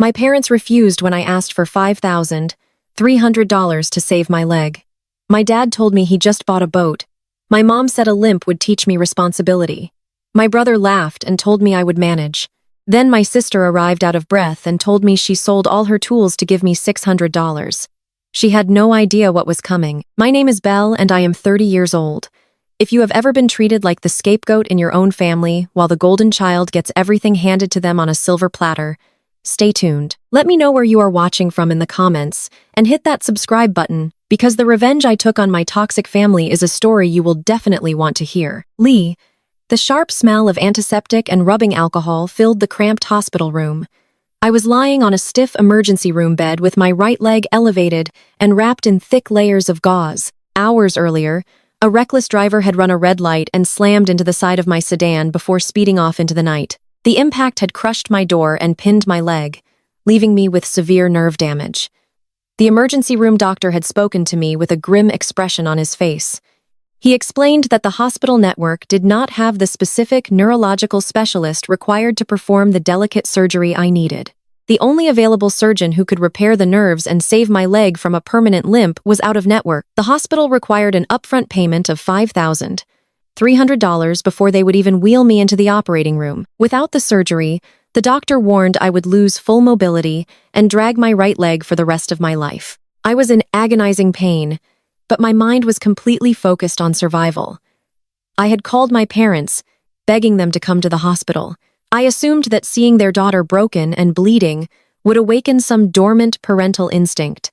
My parents refused when I asked for $5,300 to save my leg. My dad told me he just bought a boat. My mom said a limp would teach me responsibility. My brother laughed and told me I would manage. Then my sister arrived out of breath and told me she sold all her tools to give me $600. She had no idea what was coming. My name is Belle and I am 30 years old. If you have ever been treated like the scapegoat in your own family while the golden child gets everything handed to them on a silver platter, stay tuned. Let me know where you are watching from in the comments and hit that subscribe button because the revenge I took on my toxic family is a story you will definitely want to hear. Lee. The sharp smell of antiseptic and rubbing alcohol filled the cramped hospital room. I was lying on a stiff emergency room bed with my right leg elevated and wrapped in thick layers of gauze. Hours earlier, a reckless driver had run a red light and slammed into the side of my sedan before speeding off into the night. The impact had crushed my door and pinned my leg, leaving me with severe nerve damage. The emergency room doctor had spoken to me with a grim expression on his face. He explained that the hospital network did not have the specific neurological specialist required to perform the delicate surgery I needed. The only available surgeon who could repair the nerves and save my leg from a permanent limp was out of network. The hospital required an upfront payment of $5,300 before they would even wheel me into the operating room. Without the surgery, the doctor warned I would lose full mobility and drag my right leg for the rest of my life. I was in agonizing pain, but my mind was completely focused on survival. I had called my parents, begging them to come to the hospital. I assumed that seeing their daughter broken and bleeding would awaken some dormant parental instinct.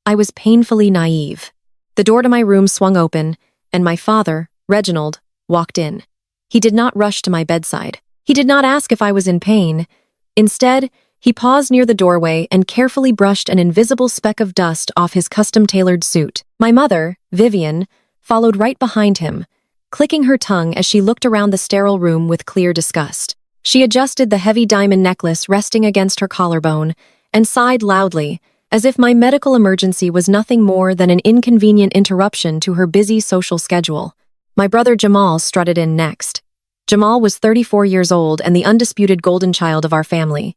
I was painfully naive. The door to my room swung open, and my father, Reginald, walked in. He did not rush to my bedside. He did not ask if I was in pain. Instead, he paused near the doorway and carefully brushed an invisible speck of dust off his custom-tailored suit. My mother, Vivian, followed right behind him, clicking her tongue as she looked around the sterile room with clear disgust. She adjusted the heavy diamond necklace resting against her collarbone and sighed loudly, as if my medical emergency was nothing more than an inconvenient interruption to her busy social schedule. My brother Jamal strutted in next. Jamal was 34 years old and the undisputed golden child of our family.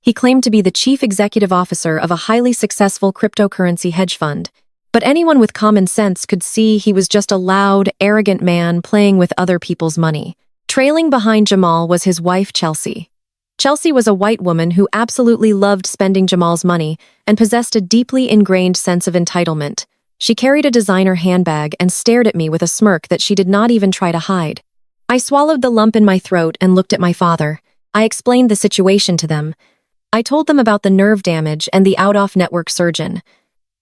He claimed to be the chief executive officer of a highly successful cryptocurrency hedge fund, but anyone with common sense could see he was just a loud, arrogant man playing with other people's money. Trailing behind Jamal was his wife, Chelsea. Chelsea was a white woman who absolutely loved spending Jamal's money and possessed a deeply ingrained sense of entitlement. She carried a designer handbag and stared at me with a smirk that she did not even try to hide. I swallowed the lump in my throat and looked at my father. I explained the situation to them. I told them about the nerve damage and the out-off-network surgeon.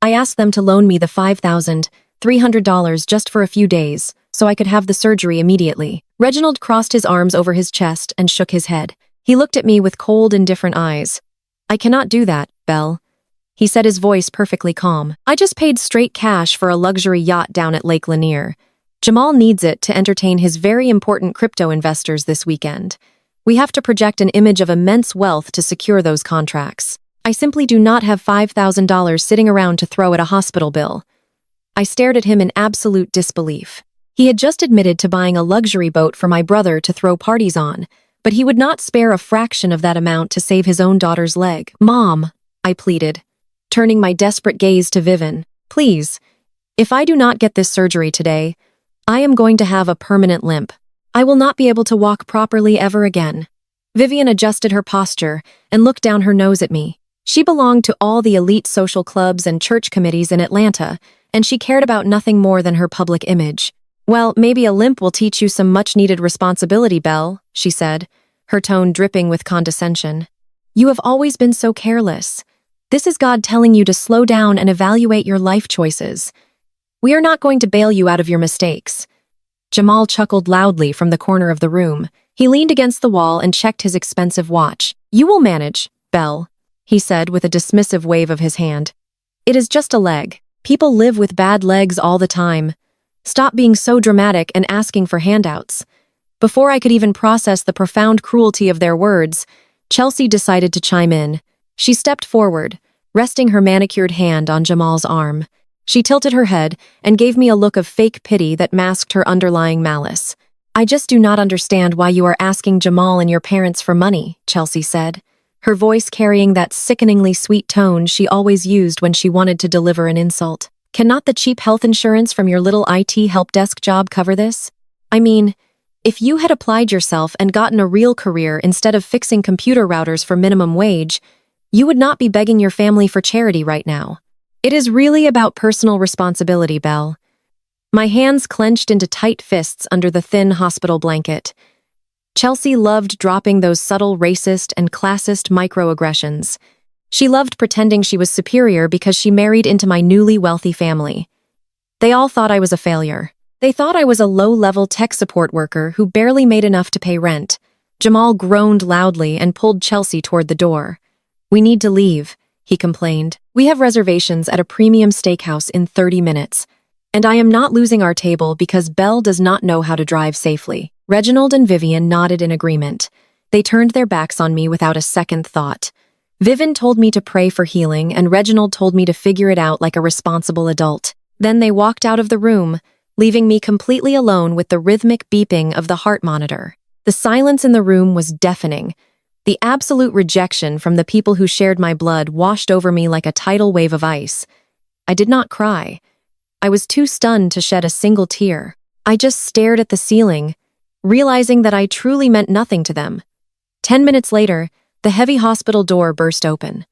I asked them to loan me the $5,300 just for a few days, so I could have the surgery immediately. Reginald crossed his arms over his chest and shook his head. He looked at me with cold, indifferent eyes. "I cannot do that, Belle," he said, his voice perfectly calm. "I just paid straight cash for a luxury yacht down at Lake Lanier. Jamal needs it to entertain his very important crypto investors this weekend. We have to project an image of immense wealth to secure those contracts. I simply do not have $5,000 sitting around to throw at a hospital bill." I stared at him in absolute disbelief. He had just admitted to buying a luxury boat for my brother to throw parties on, but he would not spare a fraction of that amount to save his own daughter's leg. "Mom," I pleaded, turning my desperate gaze to Vivian, "please, if I do not get this surgery today, I am going to have a permanent limp. I will not be able to walk properly ever again." Vivian adjusted her posture and looked down her nose at me. She belonged to all the elite social clubs and church committees in Atlanta, and she cared about nothing more than her public image. "Well, maybe a limp will teach you some much-needed responsibility, Belle," she said, her tone dripping with condescension. "You have always been so careless. This is God telling you to slow down and evaluate your life choices. We are not going to bail you out of your mistakes." Jamal chuckled loudly from the corner of the room. He leaned against the wall and checked his expensive watch. "You will manage, Belle," he said with a dismissive wave of his hand. "It is just a leg. People live with bad legs all the time. Stop being so dramatic and asking for handouts." Before I could even process the profound cruelty of their words, Chelsea decided to chime in. She stepped forward, resting her manicured hand on Jamal's arm. She tilted her head and gave me a look of fake pity that masked her underlying malice. "I just do not understand why you are asking Jamal and your parents for money," Chelsea said, her voice carrying that sickeningly sweet tone she always used when she wanted to deliver an insult. Cannot the cheap health insurance from your little IT help desk job cover this? I mean, if you had applied yourself and gotten a real career instead of fixing computer routers for minimum wage, you would not be begging your family for charity right now. It is really about personal responsibility, Belle. My hands clenched into tight fists under the thin hospital blanket. Chelsea loved dropping those subtle racist and classist microaggressions. She loved pretending she was superior because she married into my newly wealthy family. They all thought I was a failure. They thought I was a low-level tech support worker who barely made enough to pay rent. Jamal groaned loudly and pulled Chelsea toward the door. "We need to leave," he complained. "We have reservations at a premium steakhouse in 30 minutes. And I am not losing our table because Belle does not know how to drive safely." Reginald and Vivian nodded in agreement. They turned their backs on me without a second thought. Vivian told me to pray for healing, and Reginald told me to figure it out like a responsible adult. Then they walked out of the room, leaving me completely alone with the rhythmic beeping of the heart monitor. The silence in the room was deafening. The absolute rejection from the people who shared my blood washed over me like a tidal wave of ice. I did not cry. I was too stunned to shed a single tear. I just stared at the ceiling, realizing that I truly meant nothing to them. 10 minutes later, the heavy hospital door burst open.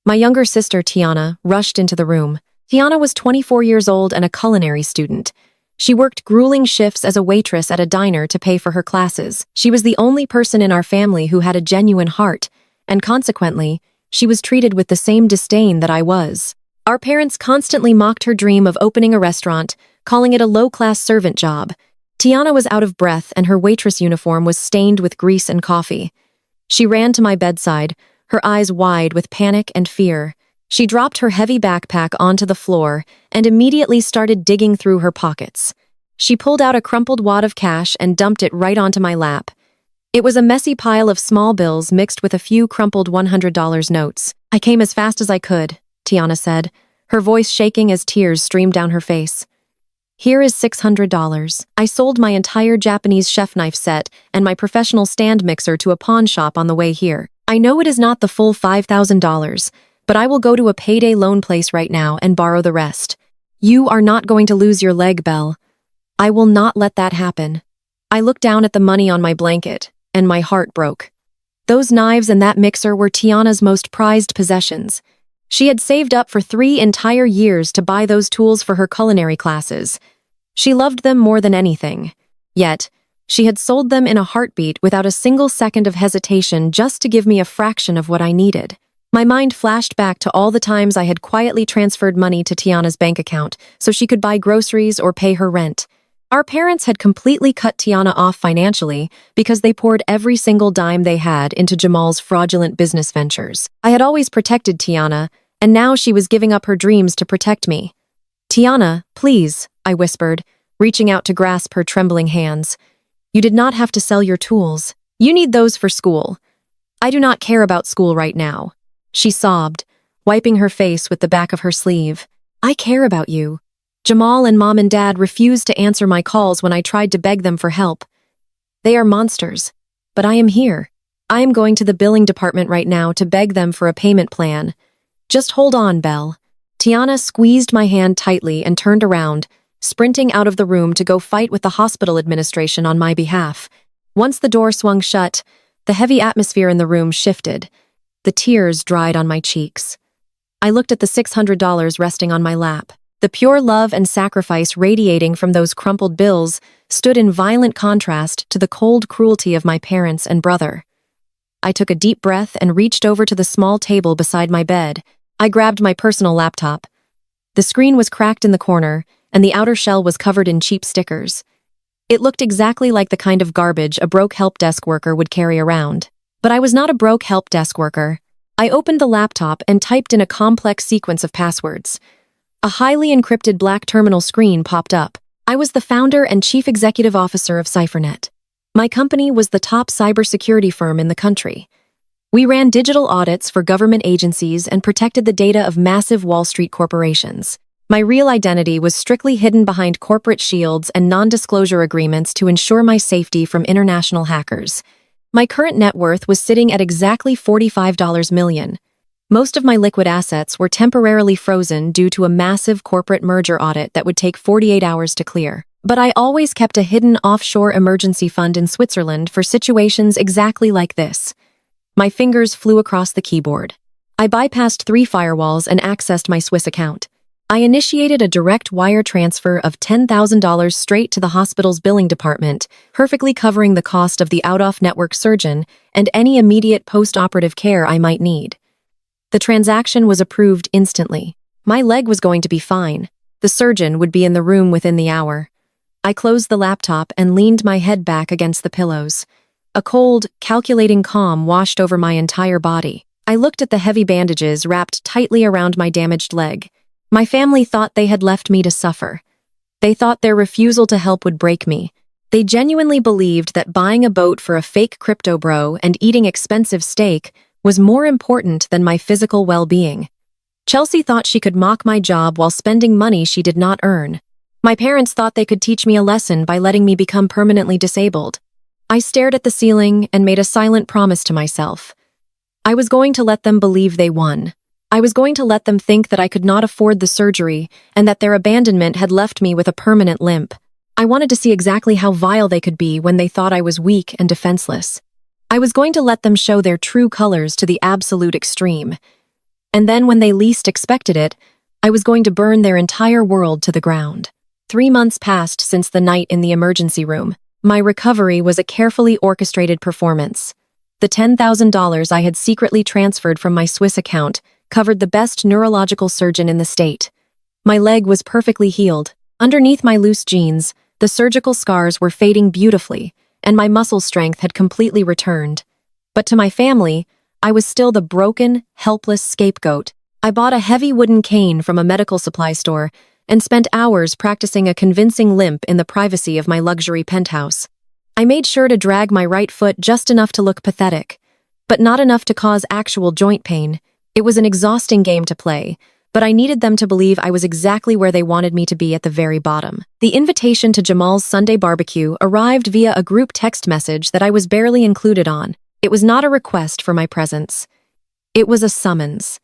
My younger sister, Tiana, rushed into the room. Tiana was 24 years old and a culinary student. She worked grueling shifts as a waitress at a diner to pay for her classes. She was the only person in our family who had a genuine heart, and consequently, she was treated with the same disdain that I was. Our parents constantly mocked her dream of opening a restaurant, calling it a low-class servant job. Tiana was out of breath and her waitress uniform was stained with grease and coffee. She ran to my bedside, her eyes wide with panic and fear. She dropped her heavy backpack onto the floor and immediately started digging through her pockets. She pulled out a crumpled wad of cash and dumped it right onto my lap. It was a messy pile of small bills mixed with a few crumpled $100 notes. "I came as fast as I could," Tiana said, her voice shaking as tears streamed down her face. "Here is $600. I sold my entire Japanese chef knife set and my professional stand mixer to a pawn shop on the way here. I know it is not the full $5,000, but I will go to a payday loan place right now and borrow the rest. You are not going to lose your leg, Belle. I will not let that happen." I looked down at the money on my blanket, and my heart broke. Those knives and that mixer were Tiana's most prized possessions. She had saved up for 3 entire years to buy those tools for her culinary classes. She loved them more than anything. Yet, she had sold them in a heartbeat without a single second of hesitation just to give me a fraction of what I needed. My mind flashed back to all the times I had quietly transferred money to Tiana's bank account so she could buy groceries or pay her rent. Our parents had completely cut Tiana off financially because they poured every single dime they had into Jamal's fraudulent business ventures. I had always protected Tiana, and now she was giving up her dreams to protect me. "Tiana, please," I whispered, reaching out to grasp her trembling hands. "You did not have to sell your tools. You need those for school. I do not care about school right now." She sobbed, wiping her face with the back of her sleeve. "I care about you. Jamal and Mom and Dad refused to answer my calls when I tried to beg them for help. They are monsters, but I am here. I am going to the billing department right now to beg them for a payment plan. Just hold on, Belle." Tiana squeezed my hand tightly and turned around, sprinting out of the room to go fight with the hospital administration on my behalf. Once the door swung shut, the heavy atmosphere in the room shifted. The tears dried on my cheeks. I looked at the $600 resting on my lap. The pure love and sacrifice radiating from those crumpled bills stood in violent contrast to the cold cruelty of my parents and brother. I took a deep breath and reached over to the small table beside my bed. I grabbed my personal laptop. The screen was cracked in the corner, and the outer shell was covered in cheap stickers. It looked exactly like the kind of garbage a broke help desk worker would carry around. But I was not a broke help desk worker. I opened the laptop and typed in a complex sequence of passwords. A highly encrypted black terminal screen popped up. I was the founder and chief executive officer of CypherNet. My company was the top cybersecurity firm in the country. We ran digital audits for government agencies and protected the data of massive Wall Street corporations. My real identity was strictly hidden behind corporate shields and non-disclosure agreements to ensure my safety from international hackers. My current net worth was sitting at exactly $45 million. Most of my liquid assets were temporarily frozen due to a massive corporate merger audit that would take 48 hours to clear. But I always kept a hidden offshore emergency fund in Switzerland for situations exactly like this. My fingers flew across the keyboard. I bypassed 3 firewalls and accessed my Swiss account. I initiated a direct wire transfer of $10,000 straight to the hospital's billing department, perfectly covering the cost of the out-of-network surgeon and any immediate post-operative care I might need. The transaction was approved instantly. My leg was going to be fine. The surgeon would be in the room within the hour. I closed the laptop and leaned my head back against the pillows. A cold, calculating calm washed over my entire body. I looked at the heavy bandages wrapped tightly around my damaged leg. My family thought they had left me to suffer. They thought their refusal to help would break me. They genuinely believed that buying a boat for a fake crypto bro and eating expensive steak was more important than my physical well-being. Chelsea thought she could mock my job while spending money she did not earn. My parents thought they could teach me a lesson by letting me become permanently disabled. I stared at the ceiling and made a silent promise to myself. I was going to let them believe they won. I was going to let them think that I could not afford the surgery and that their abandonment had left me with a permanent limp. I wanted to see exactly how vile they could be when they thought I was weak and defenseless. I was going to let them show their true colors to the absolute extreme. And then when they least expected it, I was going to burn their entire world to the ground. 3 months passed since the night in the emergency room. My recovery was a carefully orchestrated performance. The $10,000 I had secretly transferred from my Swiss account covered the best neurological surgeon in the state. My leg was perfectly healed. Underneath my loose jeans, the surgical scars were fading beautifully, and my muscle strength had completely returned. But to my family, I was still the broken, helpless scapegoat. I bought a heavy wooden cane from a medical supply store and spent hours practicing a convincing limp in the privacy of my luxury penthouse. I made sure to drag my right foot just enough to look pathetic, but not enough to cause actual joint pain. It was an exhausting game to play, but I needed them to believe I was exactly where they wanted me to be at the very bottom. The invitation to Jamal's Sunday barbecue arrived via a group text message that I was barely included on. It was not a request for my presence. It was a summons.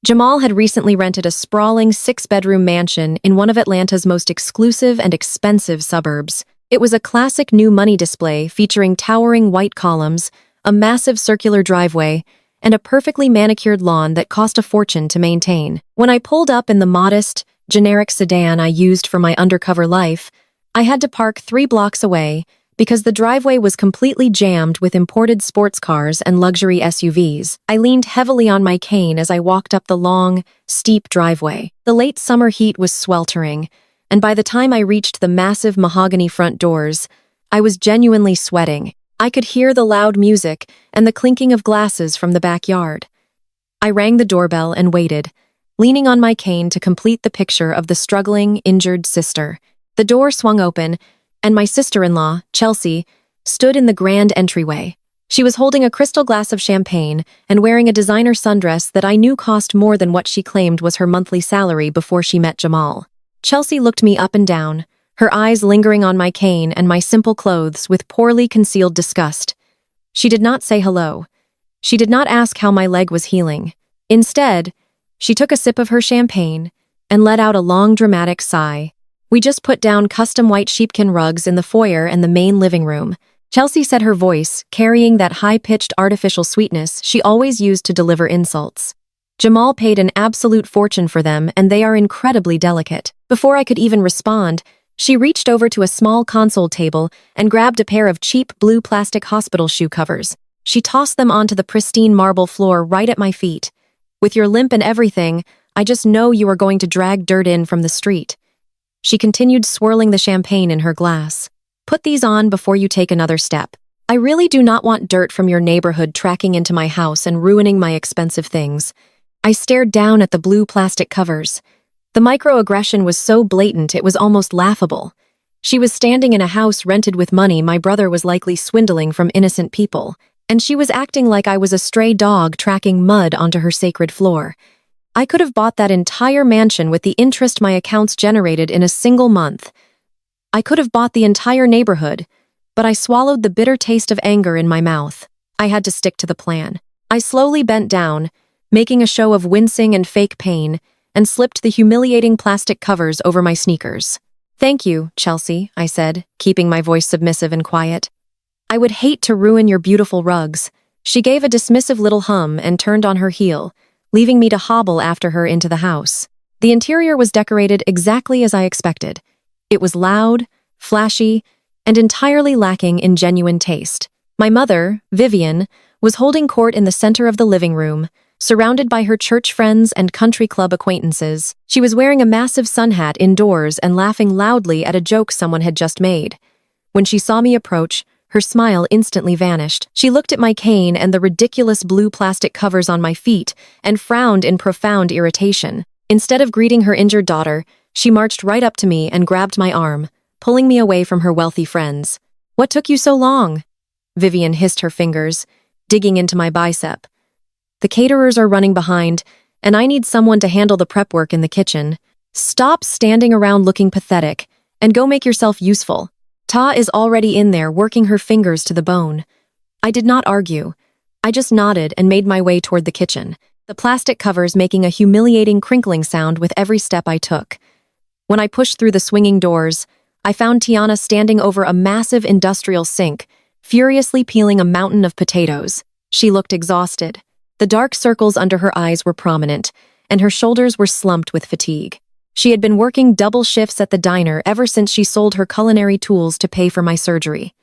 Jamal had recently rented a sprawling 6-bedroom mansion in one of Atlanta's most exclusive and expensive suburbs. It was a classic new money display featuring towering white columns, a massive circular driveway, and a perfectly manicured lawn that cost a fortune to maintain. When I pulled up in the modest, generic sedan I used for my undercover life, I had to park 3 blocks away because the driveway was completely jammed with imported sports cars and luxury SUVs. I leaned heavily on my cane as I walked up the long, steep driveway. The late summer heat was sweltering, and by the time I reached the massive mahogany front doors, I was genuinely sweating. I could hear the loud music and the clinking of glasses from the backyard. I rang the doorbell and waited, leaning on my cane to complete the picture of the struggling, injured sister. The door swung open, and my sister-in-law, Chelsea, stood in the grand entryway. She was holding a crystal glass of champagne and wearing a designer sundress that I knew cost more than what she claimed was her monthly salary before she met Jamal. Chelsea looked me up and down, her eyes lingering on my cane and my simple clothes with poorly concealed disgust. She did not say hello. She did not ask how my leg was healing. Instead, she took a sip of her champagne and let out a long, dramatic sigh. We just put down custom white sheepskin rugs in the foyer and the main living room. Chelsea said, her voice carrying that high-pitched artificial sweetness she always used to deliver insults. Jamal paid an absolute fortune for them, and they are incredibly delicate. Before I could even respond, she reached over to a small console table and grabbed a pair of cheap blue plastic hospital shoe covers. She tossed them onto the pristine marble floor right at my feet. With your limp and everything, I just know you are going to drag dirt in from the street. She continued swirling the champagne in her glass. Put these on before you take another step. I really do not want dirt from your neighborhood tracking into my house and ruining my expensive things. I stared down at the blue plastic covers. The microaggression was so blatant it was almost laughable. She was standing in a house rented with money my brother was likely swindling from innocent people, and she was acting like I was a stray dog tracking mud onto her sacred floor. I could have bought that entire mansion with the interest my accounts generated in a single month. I could have bought the entire neighborhood, but I swallowed the bitter taste of anger in my mouth. I had to stick to the plan. I slowly bent down, making a show of wincing and fake pain, and slipped the humiliating plastic covers over my sneakers. "Thank you, Chelsea," I said, keeping my voice submissive and quiet. "I would hate to ruin your beautiful rugs." She gave a dismissive little hum and turned on her heel, leaving me to hobble after her into the house. The interior was decorated exactly as I expected. It was loud, flashy, and entirely lacking in genuine taste. My mother, Vivian, was holding court in the center of the living room, surrounded by her church friends and country club acquaintances. She was wearing a massive sun hat indoors and laughing loudly at a joke someone had just made. When she saw me approach, her smile instantly vanished. She looked at my cane and the ridiculous blue plastic covers on my feet and frowned in profound irritation. Instead of greeting her injured daughter, she marched right up to me and grabbed my arm, pulling me away from her wealthy friends. "What took you so long?" Vivian hissed her fingers, digging into my bicep. "The caterers are running behind, and I need someone to handle the prep work in the kitchen. Stop standing around looking pathetic, and go make yourself useful." Ta is already in there, working her fingers to the bone. I did not argue. I just nodded and made my way toward the kitchen, the plastic covers making a humiliating crinkling sound with every step I took. When I pushed through the swinging doors, I found Tiana standing over a massive industrial sink, furiously peeling a mountain of potatoes. She looked exhausted. The dark circles under her eyes were prominent, and her shoulders were slumped with fatigue. She had been working double shifts at the diner ever since she sold her culinary tools to pay for my surgery.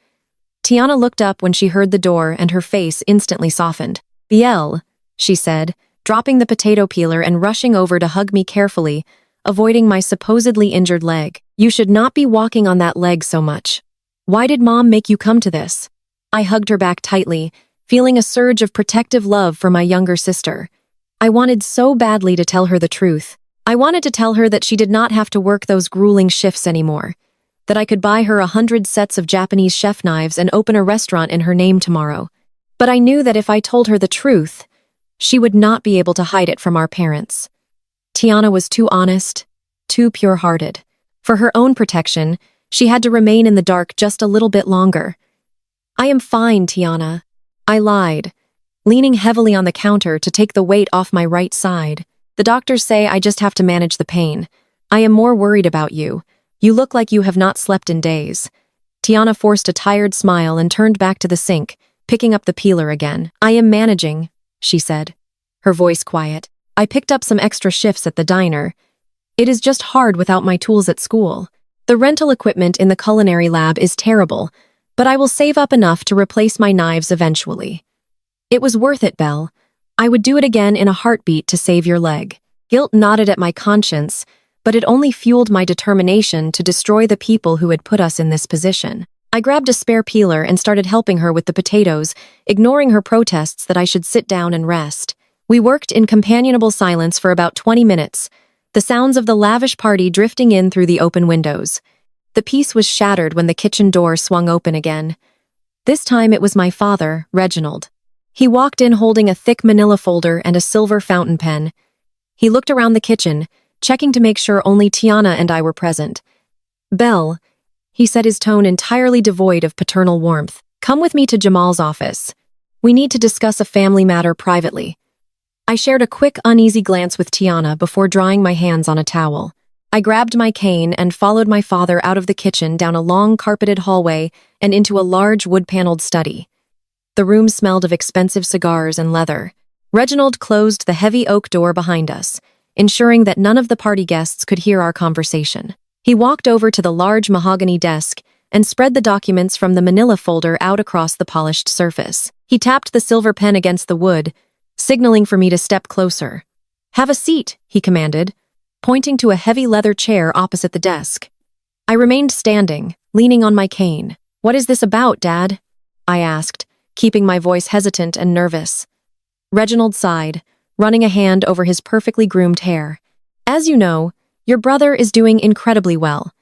Tiana looked up when she heard the door and her face instantly softened. "Biel," she said, dropping the potato peeler and rushing over to hug me carefully, avoiding my supposedly injured leg. "You should not be walking on that leg so much. Why did Mom make you come to this?" I hugged her back tightly, feeling a surge of protective love for my younger sister. I wanted so badly to tell her the truth. I wanted to tell her that she did not have to work those grueling shifts anymore, that I could buy her 100 sets of Japanese chef knives and open a restaurant in her name tomorrow. But I knew that if I told her the truth, she would not be able to hide it from our parents. Tiana was too honest, too pure-hearted. For her own protection, she had to remain in the dark just a little bit longer. "I am fine, Tiana," I lied, leaning heavily on the counter to take the weight off my right side. "The doctors say I just have to manage the pain. I am more worried about you. You look like you have not slept in days." Tiana forced a tired smile and turned back to the sink, picking up the peeler again. "I am managing," she said, her voice quiet. "I picked up some extra shifts at the diner. It is just hard without my tools at school. The rental equipment in the culinary lab is terrible, but I will save up enough to replace my knives eventually." "It was worth it, Belle. I would do it again in a heartbeat to save your leg." Guilt gnawed at my conscience, but it only fueled my determination to destroy the people who had put us in this position. I grabbed a spare peeler and started helping her with the potatoes, ignoring her protests that I should sit down and rest. We worked in companionable silence for about 20 minutes, the sounds of the lavish party drifting in through the open windows. The peace was shattered when the kitchen door swung open again. This time it was my father, Reginald. He walked in holding a thick manila folder and a silver fountain pen. He looked around the kitchen, checking to make sure only Tiana and I were present. "Belle," he said, his tone entirely devoid of paternal warmth, "come with me to Jamal's office. We need to discuss a family matter privately." I shared a quick, uneasy glance with Tiana before drying my hands on a towel. I grabbed my cane and followed my father out of the kitchen down a long carpeted hallway and into a large wood-paneled study. The room smelled of expensive cigars and leather. Reginald closed the heavy oak door behind us, ensuring that none of the party guests could hear our conversation. He walked over to the large mahogany desk and spread the documents from the manila folder out across the polished surface. He tapped the silver pen against the wood, signaling for me to step closer. "Have a seat," he commanded, pointing to a heavy leather chair opposite the desk. I remained standing, leaning on my cane. "What is this about, Dad?" I asked, keeping my voice hesitant and nervous. Reginald sighed, running a hand over his perfectly groomed hair. "As you know, your brother is doing incredibly well.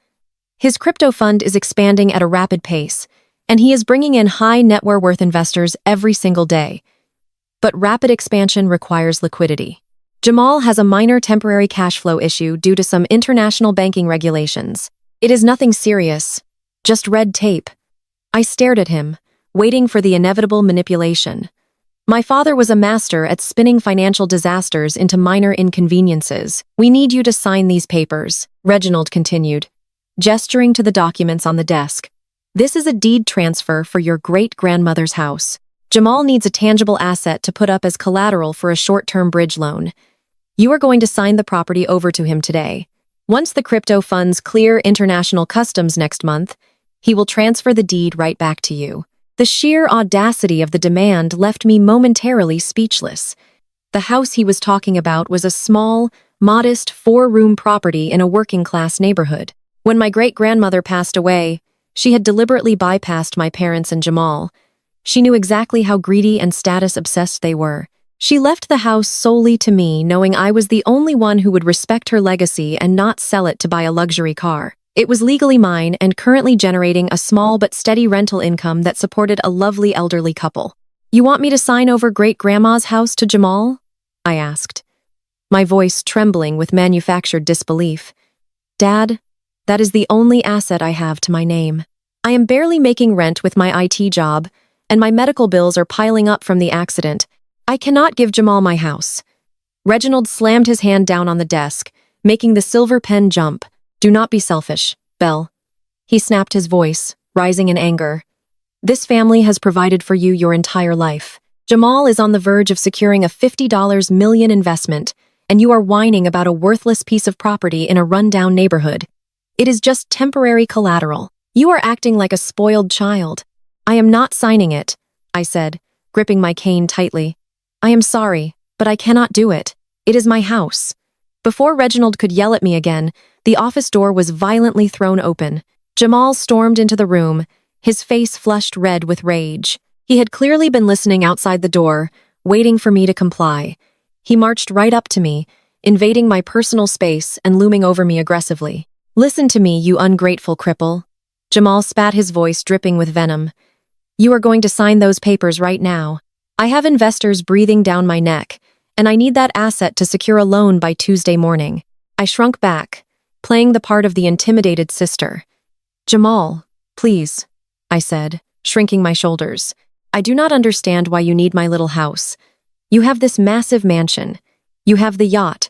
His crypto fund is expanding at a rapid pace, and he is bringing in high net worth investors every single day. But rapid expansion requires liquidity. Jamal has a minor temporary cash flow issue due to some international banking regulations. It is nothing serious, just red tape." I stared at him, waiting for the inevitable manipulation. My father was a master at spinning financial disasters into minor inconveniences. "We need you to sign these papers," Reginald continued, gesturing to the documents on the desk. "This is a deed transfer for your great-grandmother's house. Jamal needs a tangible asset to put up as collateral for a short-term bridge loan. You are going to sign the property over to him today. Once the crypto funds clear international customs next month, he will transfer the deed right back to you." The sheer audacity of the demand left me momentarily speechless. The house he was talking about was a small, modest 4-room property in a working-class neighborhood. When my great-grandmother passed away, she had deliberately bypassed my parents and Jamal. She knew exactly how greedy and status-obsessed they were. She left the house solely to me, knowing I was the only one who would respect her legacy and not sell it to buy a luxury car. It was legally mine and currently generating a small but steady rental income that supported a lovely elderly couple. "You want me to sign over great-grandma's house to Jamal?" I asked, my voice trembling with manufactured disbelief. "Dad, that is the only asset I have to my name. I am barely making rent with my IT job, and my medical bills are piling up from the accident. I cannot give Jamal my house." Reginald slammed his hand down on the desk, making the silver pen jump. "Do not be selfish, Belle." He snapped his voice, rising in anger. "This family has provided for you your entire life. Jamal is on the verge of securing a $50 million investment, and you are whining about a worthless piece of property in a rundown neighborhood. It is just temporary collateral. You are acting like a spoiled child." "I am not signing it," I said, gripping my cane tightly. "I am sorry, but I cannot do it. It is my house." Before Reginald could yell at me again, the office door was violently thrown open. Jamal stormed into the room, his face flushed red with rage. He had clearly been listening outside the door, waiting for me to comply. He marched right up to me, invading my personal space and looming over me aggressively. "Listen to me, you ungrateful cripple." Jamal spat, his voice dripping with venom. "You are going to sign those papers right now. I have investors breathing down my neck, and I need that asset to secure a loan by Tuesday morning." I shrunk back, playing the part of the intimidated sister. "Jamal, please," I said, shrinking my shoulders. "I do not understand why you need my little house. You have this massive mansion. You have the yacht.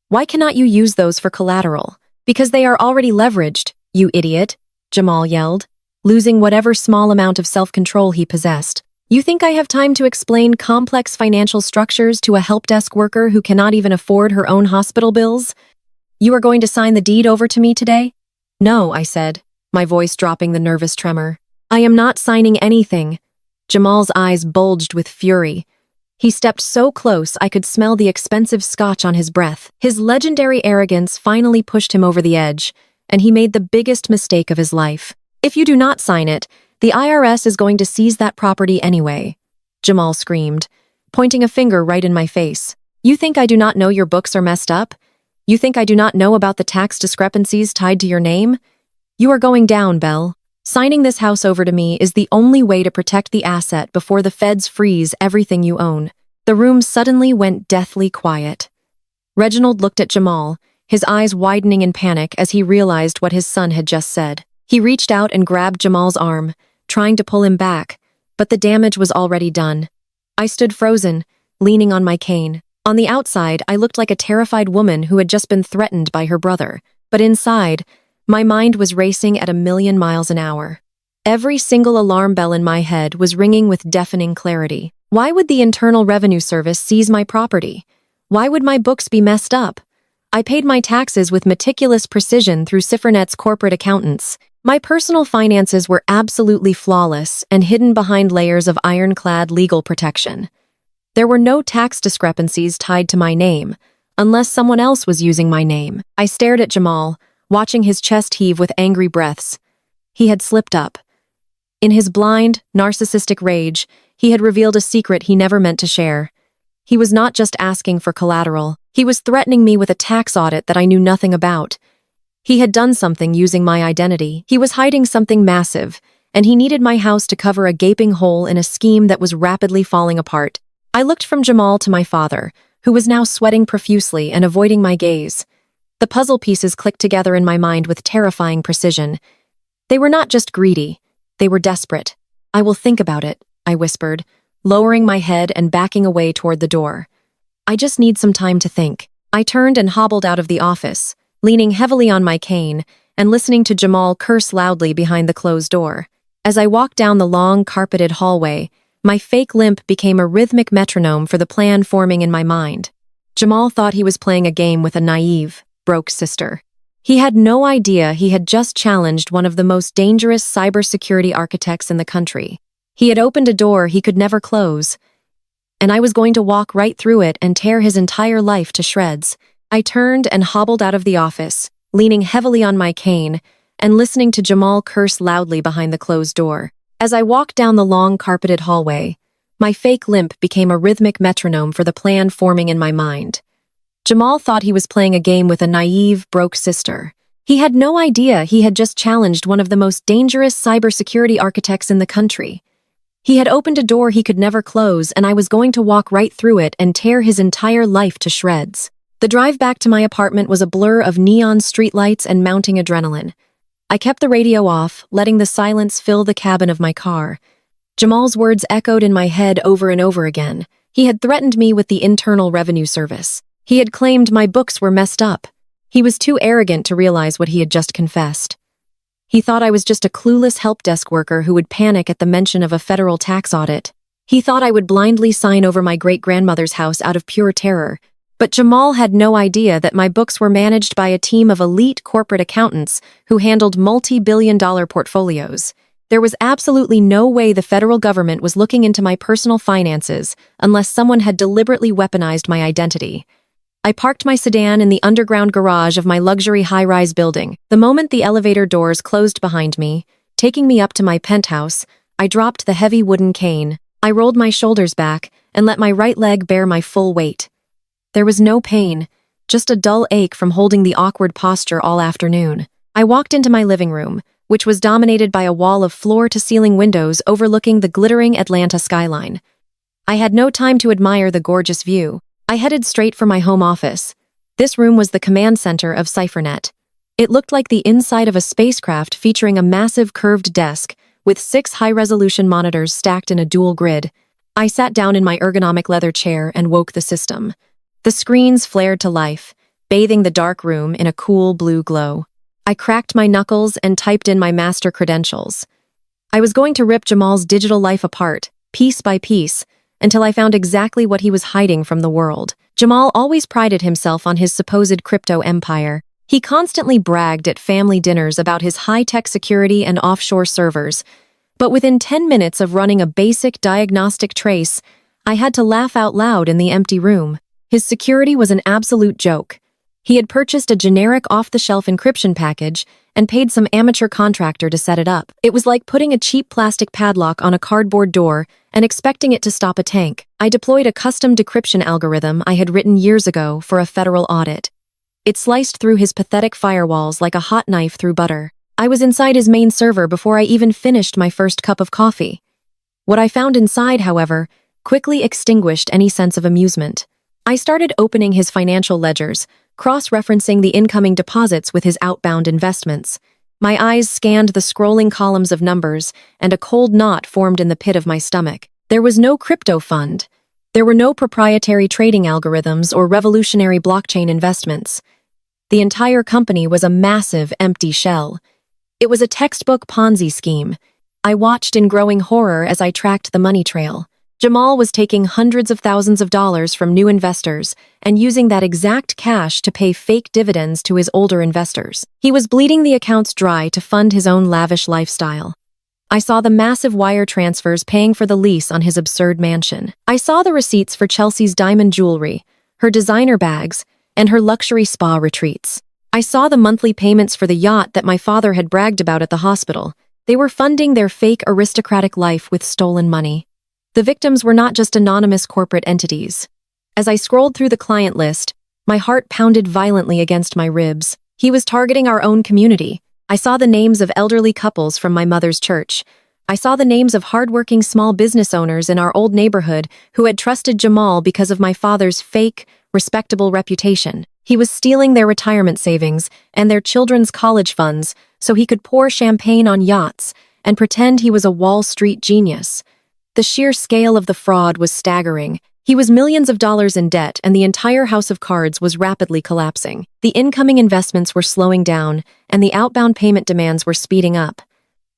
Why cannot you use those for collateral? Because they are already leveraged, you idiot," Jamal yelled, losing whatever small amount of self-control he possessed. "You think I have time to explain complex financial structures to a help desk worker who cannot even afford her own hospital bills? You are going to sign the deed over to me today?" "No," I said, my voice dropping the nervous tremor. "I am not signing anything." Jamal's eyes bulged with fury. He stepped so close I could smell the expensive scotch on his breath. His legendary arrogance finally pushed him over the edge, and he made the biggest mistake of his life. "If you do not sign it, the IRS is going to seize that property anyway," Jamal screamed, pointing a finger right in my face. "You think I do not know your books are messed up? You think I do not know about the tax discrepancies tied to your name? You are going down, Belle. Signing this house over to me is the only way to protect the asset before the feds freeze everything you own." The room suddenly went deathly quiet. Reginald looked at Jamal, his eyes widening in panic as he realized what his son had just said. He reached out and grabbed Jamal's arm, trying to pull him back, but the damage was already done. I stood frozen, leaning on my cane. On the outside, I looked like a terrified woman who had just been threatened by her brother, but inside, my mind was racing at 1,000,000 miles an hour. Every single alarm bell in my head was ringing with deafening clarity. Why would the Internal Revenue Service seize my property? Why would my books be messed up? I paid my taxes with meticulous precision through Cifernet's corporate accountants. My personal finances were absolutely flawless and hidden behind layers of ironclad legal protection. There were no tax discrepancies tied to my name, unless someone else was using my name. I stared at Jamal, watching his chest heave with angry breaths. He had slipped up. In his blind, narcissistic rage, he had revealed a secret he never meant to share. He was not just asking for collateral. He was threatening me with a tax audit that I knew nothing about. He had done something using my identity. He was hiding something massive, and he needed my house to cover a gaping hole in a scheme that was rapidly falling apart. I looked from Jamal to my father, who was now sweating profusely and avoiding my gaze. The puzzle pieces clicked together in my mind with terrifying precision. They were not just greedy. They were desperate. "I will think about it," I whispered, lowering my head and backing away toward the door. "I just need some time to think." I turned and hobbled out of the office, leaning heavily on my cane and listening to Jamal curse loudly behind the closed door. As I walked down the long, carpeted hallway, my fake limp became a rhythmic metronome for the plan forming in my mind. Jamal thought he was playing a game with a naive, broke sister. He had no idea he had just challenged one of the most dangerous cybersecurity architects in the country. He had opened a door he could never close, and I was going to walk right through it and tear his entire life to shreds. I turned and hobbled out of the office, leaning heavily on my cane and listening to Jamal curse loudly behind the closed door. As I walked down the long carpeted hallway, my fake limp became a rhythmic metronome for the plan forming in my mind. Jamal thought he was playing a game with a naive, broke sister. He had no idea he had just challenged one of the most dangerous cybersecurity architects in the country. He had opened a door he could never close, and I was going to walk right through it and tear his entire life to shreds. The drive back to my apartment was a blur of neon streetlights and mounting adrenaline. I kept the radio off, letting the silence fill the cabin of my car. Jamal's words echoed in my head over and over again. He had threatened me with the Internal Revenue Service. He had claimed my books were messed up. He was too arrogant to realize what he had just confessed. He thought I was just a clueless help desk worker who would panic at the mention of a federal tax audit. He thought I would blindly sign over my great-grandmother's house out of pure terror. But Jamal had no idea that my books were managed by a team of elite corporate accountants who handled multi-billion-dollar portfolios. There was absolutely no way the federal government was looking into my personal finances unless someone had deliberately weaponized my identity. I parked my sedan in the underground garage of my luxury high-rise building. The moment the elevator doors closed behind me, taking me up to my penthouse, I dropped the heavy wooden cane. I rolled my shoulders back and let my right leg bear my full weight. There was no pain, just a dull ache from holding the awkward posture all afternoon. I walked into my living room, which was dominated by a wall of floor-to-ceiling windows overlooking the glittering Atlanta skyline. I had no time to admire the gorgeous view. I headed straight for my home office. This room was the command center of CypherNet. It looked like the inside of a spacecraft featuring a massive curved desk with 6 high-resolution monitors stacked in a dual grid. I sat down in my ergonomic leather chair and woke the system. The screens flared to life, bathing the dark room in a cool blue glow. I cracked my knuckles and typed in my master credentials. I was going to rip Jamal's digital life apart, piece by piece, until I found exactly what he was hiding from the world. Jamal always prided himself on his supposed crypto empire. He constantly bragged at family dinners about his high-tech security and offshore servers. But within 10 minutes of running a basic diagnostic trace, I had to laugh out loud in the empty room. His security was an absolute joke. He had purchased a generic off-the-shelf encryption package and paid some amateur contractor to set it up. It was like putting a cheap plastic padlock on a cardboard door and expecting it to stop a tank. I deployed a custom decryption algorithm I had written years ago for a federal audit. It sliced through his pathetic firewalls like a hot knife through butter. I was inside his main server before I even finished my first cup of coffee. What I found inside, however, quickly extinguished any sense of amusement. I started opening his financial ledgers, cross-referencing the incoming deposits with his outbound investments. My eyes scanned the scrolling columns of numbers, and a cold knot formed in the pit of my stomach. There was no crypto fund. There were no proprietary trading algorithms or revolutionary blockchain investments. The entire company was a massive, empty shell. It was a textbook Ponzi scheme. I watched in growing horror as I tracked the money trail. Jamal was taking hundreds of thousands of dollars from new investors and using that exact cash to pay fake dividends to his older investors. He was bleeding the accounts dry to fund his own lavish lifestyle. I saw the massive wire transfers paying for the lease on his absurd mansion. I saw the receipts for Chelsea's diamond jewelry, her designer bags, and her luxury spa retreats. I saw the monthly payments for the yacht that my father had bragged about at the hospital. They were funding their fake aristocratic life with stolen money. The victims were not just anonymous corporate entities. As I scrolled through the client list, my heart pounded violently against my ribs. He was targeting our own community. I saw the names of elderly couples from my mother's church. I saw the names of hardworking small business owners in our old neighborhood who had trusted Jamal because of my father's fake, respectable reputation. He was stealing their retirement savings and their children's college funds so he could pour champagne on yachts and pretend he was a Wall Street genius. The sheer scale of the fraud was staggering. He was millions of dollars in debt, and the entire house of cards was rapidly collapsing. The incoming investments were slowing down, and the outbound payment demands were speeding up.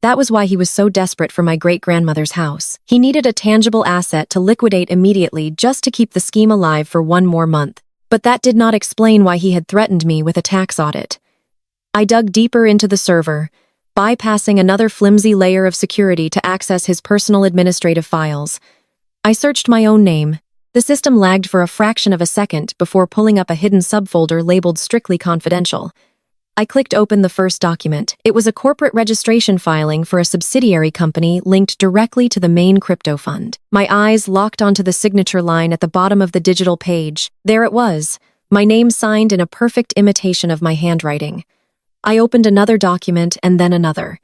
That was why he was so desperate for my great-grandmother's house. He needed a tangible asset to liquidate immediately just to keep the scheme alive for one more month. But that did not explain why he had threatened me with a tax audit. I dug deeper into the server, bypassing another flimsy layer of security to access his personal administrative files. I searched my own name. The system lagged for a fraction of a second before pulling up a hidden subfolder labeled Strictly Confidential. I clicked open the first document. It was a corporate registration filing for a subsidiary company linked directly to the main crypto fund. My eyes locked onto the signature line at the bottom of the digital page. There it was, my name signed in a perfect imitation of my handwriting. I opened another document and then another.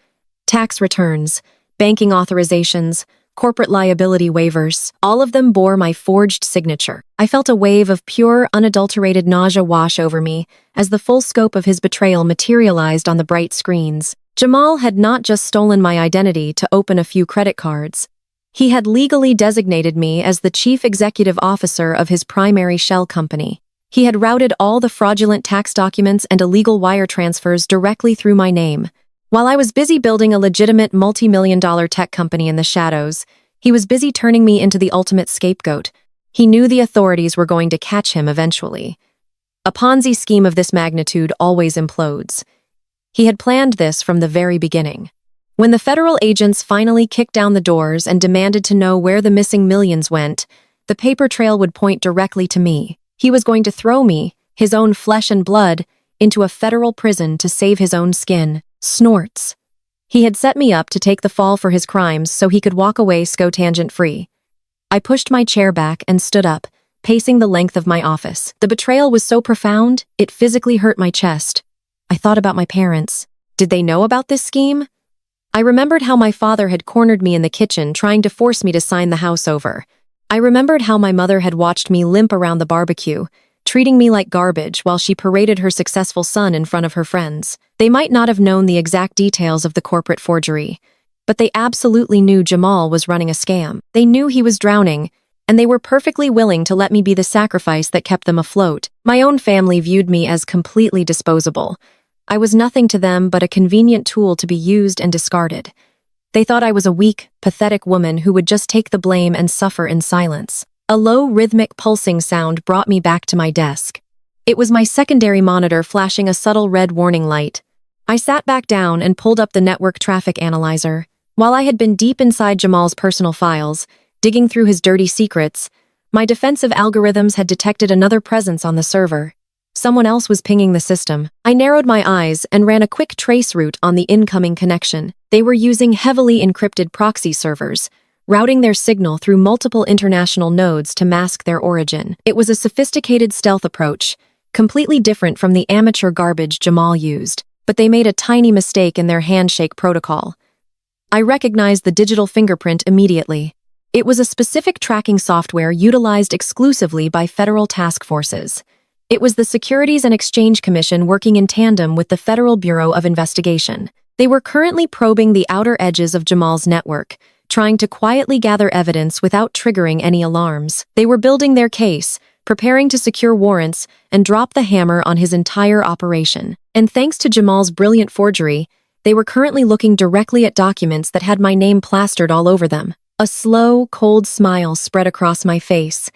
Tax returns, banking authorizations, corporate liability waivers, all of them bore my forged signature. I felt a wave of pure, unadulterated nausea wash over me as the full scope of his betrayal materialized on the bright screens. Jamal had not just stolen my identity to open a few credit cards. He had legally designated me as the chief executive officer of his primary shell company. He had routed all the fraudulent tax documents and illegal wire transfers directly through my name. While I was busy building a legitimate multi-million-dollar tech company in the shadows, he was busy turning me into the ultimate scapegoat. He knew the authorities were going to catch him eventually. A Ponzi scheme of this magnitude always implodes. He had planned this from the very beginning. When the federal agents finally kicked down the doors and demanded to know where the missing millions went, the paper trail would point directly to me. He was going to throw me, his own flesh and blood, into a federal prison to save his own skin. Snorts. He had set me up to take the fall for his crimes so he could walk away scotangent-free. I pushed my chair back and stood up, pacing the length of my office. The betrayal was so profound, it physically hurt my chest. I thought about my parents. Did they know about this scheme? I remembered how my father had cornered me in the kitchen trying to force me to sign the house over. I remembered how my mother had watched me limp around the barbecue, treating me like garbage while she paraded her successful son in front of her friends. They might not have known the exact details of the corporate forgery, but they absolutely knew Jamal was running a scam. They knew he was drowning, and they were perfectly willing to let me be the sacrifice that kept them afloat. My own family viewed me as completely disposable. I was nothing to them but a convenient tool to be used and discarded. They thought I was a weak, pathetic woman who would just take the blame and suffer in silence. A low, rhythmic pulsing sound brought me back to my desk. It was my secondary monitor flashing a subtle red warning light. I sat back down and pulled up the network traffic analyzer. While I had been deep inside Jamal's personal files, digging through his dirty secrets, my defensive algorithms had detected another presence on the server. Someone else was pinging the system. I narrowed my eyes and ran a quick trace route on the incoming connection. They were using heavily encrypted proxy servers, routing their signal through multiple international nodes to mask their origin. It was a sophisticated stealth approach, completely different from the amateur garbage Jamal used, but they made a tiny mistake in their handshake protocol. I recognized the digital fingerprint immediately. It was a specific tracking software utilized exclusively by federal task forces. It was the Securities and Exchange Commission working in tandem with the Federal Bureau of Investigation. They were currently probing the outer edges of Jamal's network, trying to quietly gather evidence without triggering any alarms. They were building their case, preparing to secure warrants and drop the hammer on his entire operation. And thanks to Jamal's brilliant forgery, they were currently looking directly at documents that had my name plastered all over them. A slow, cold smile spread across my face,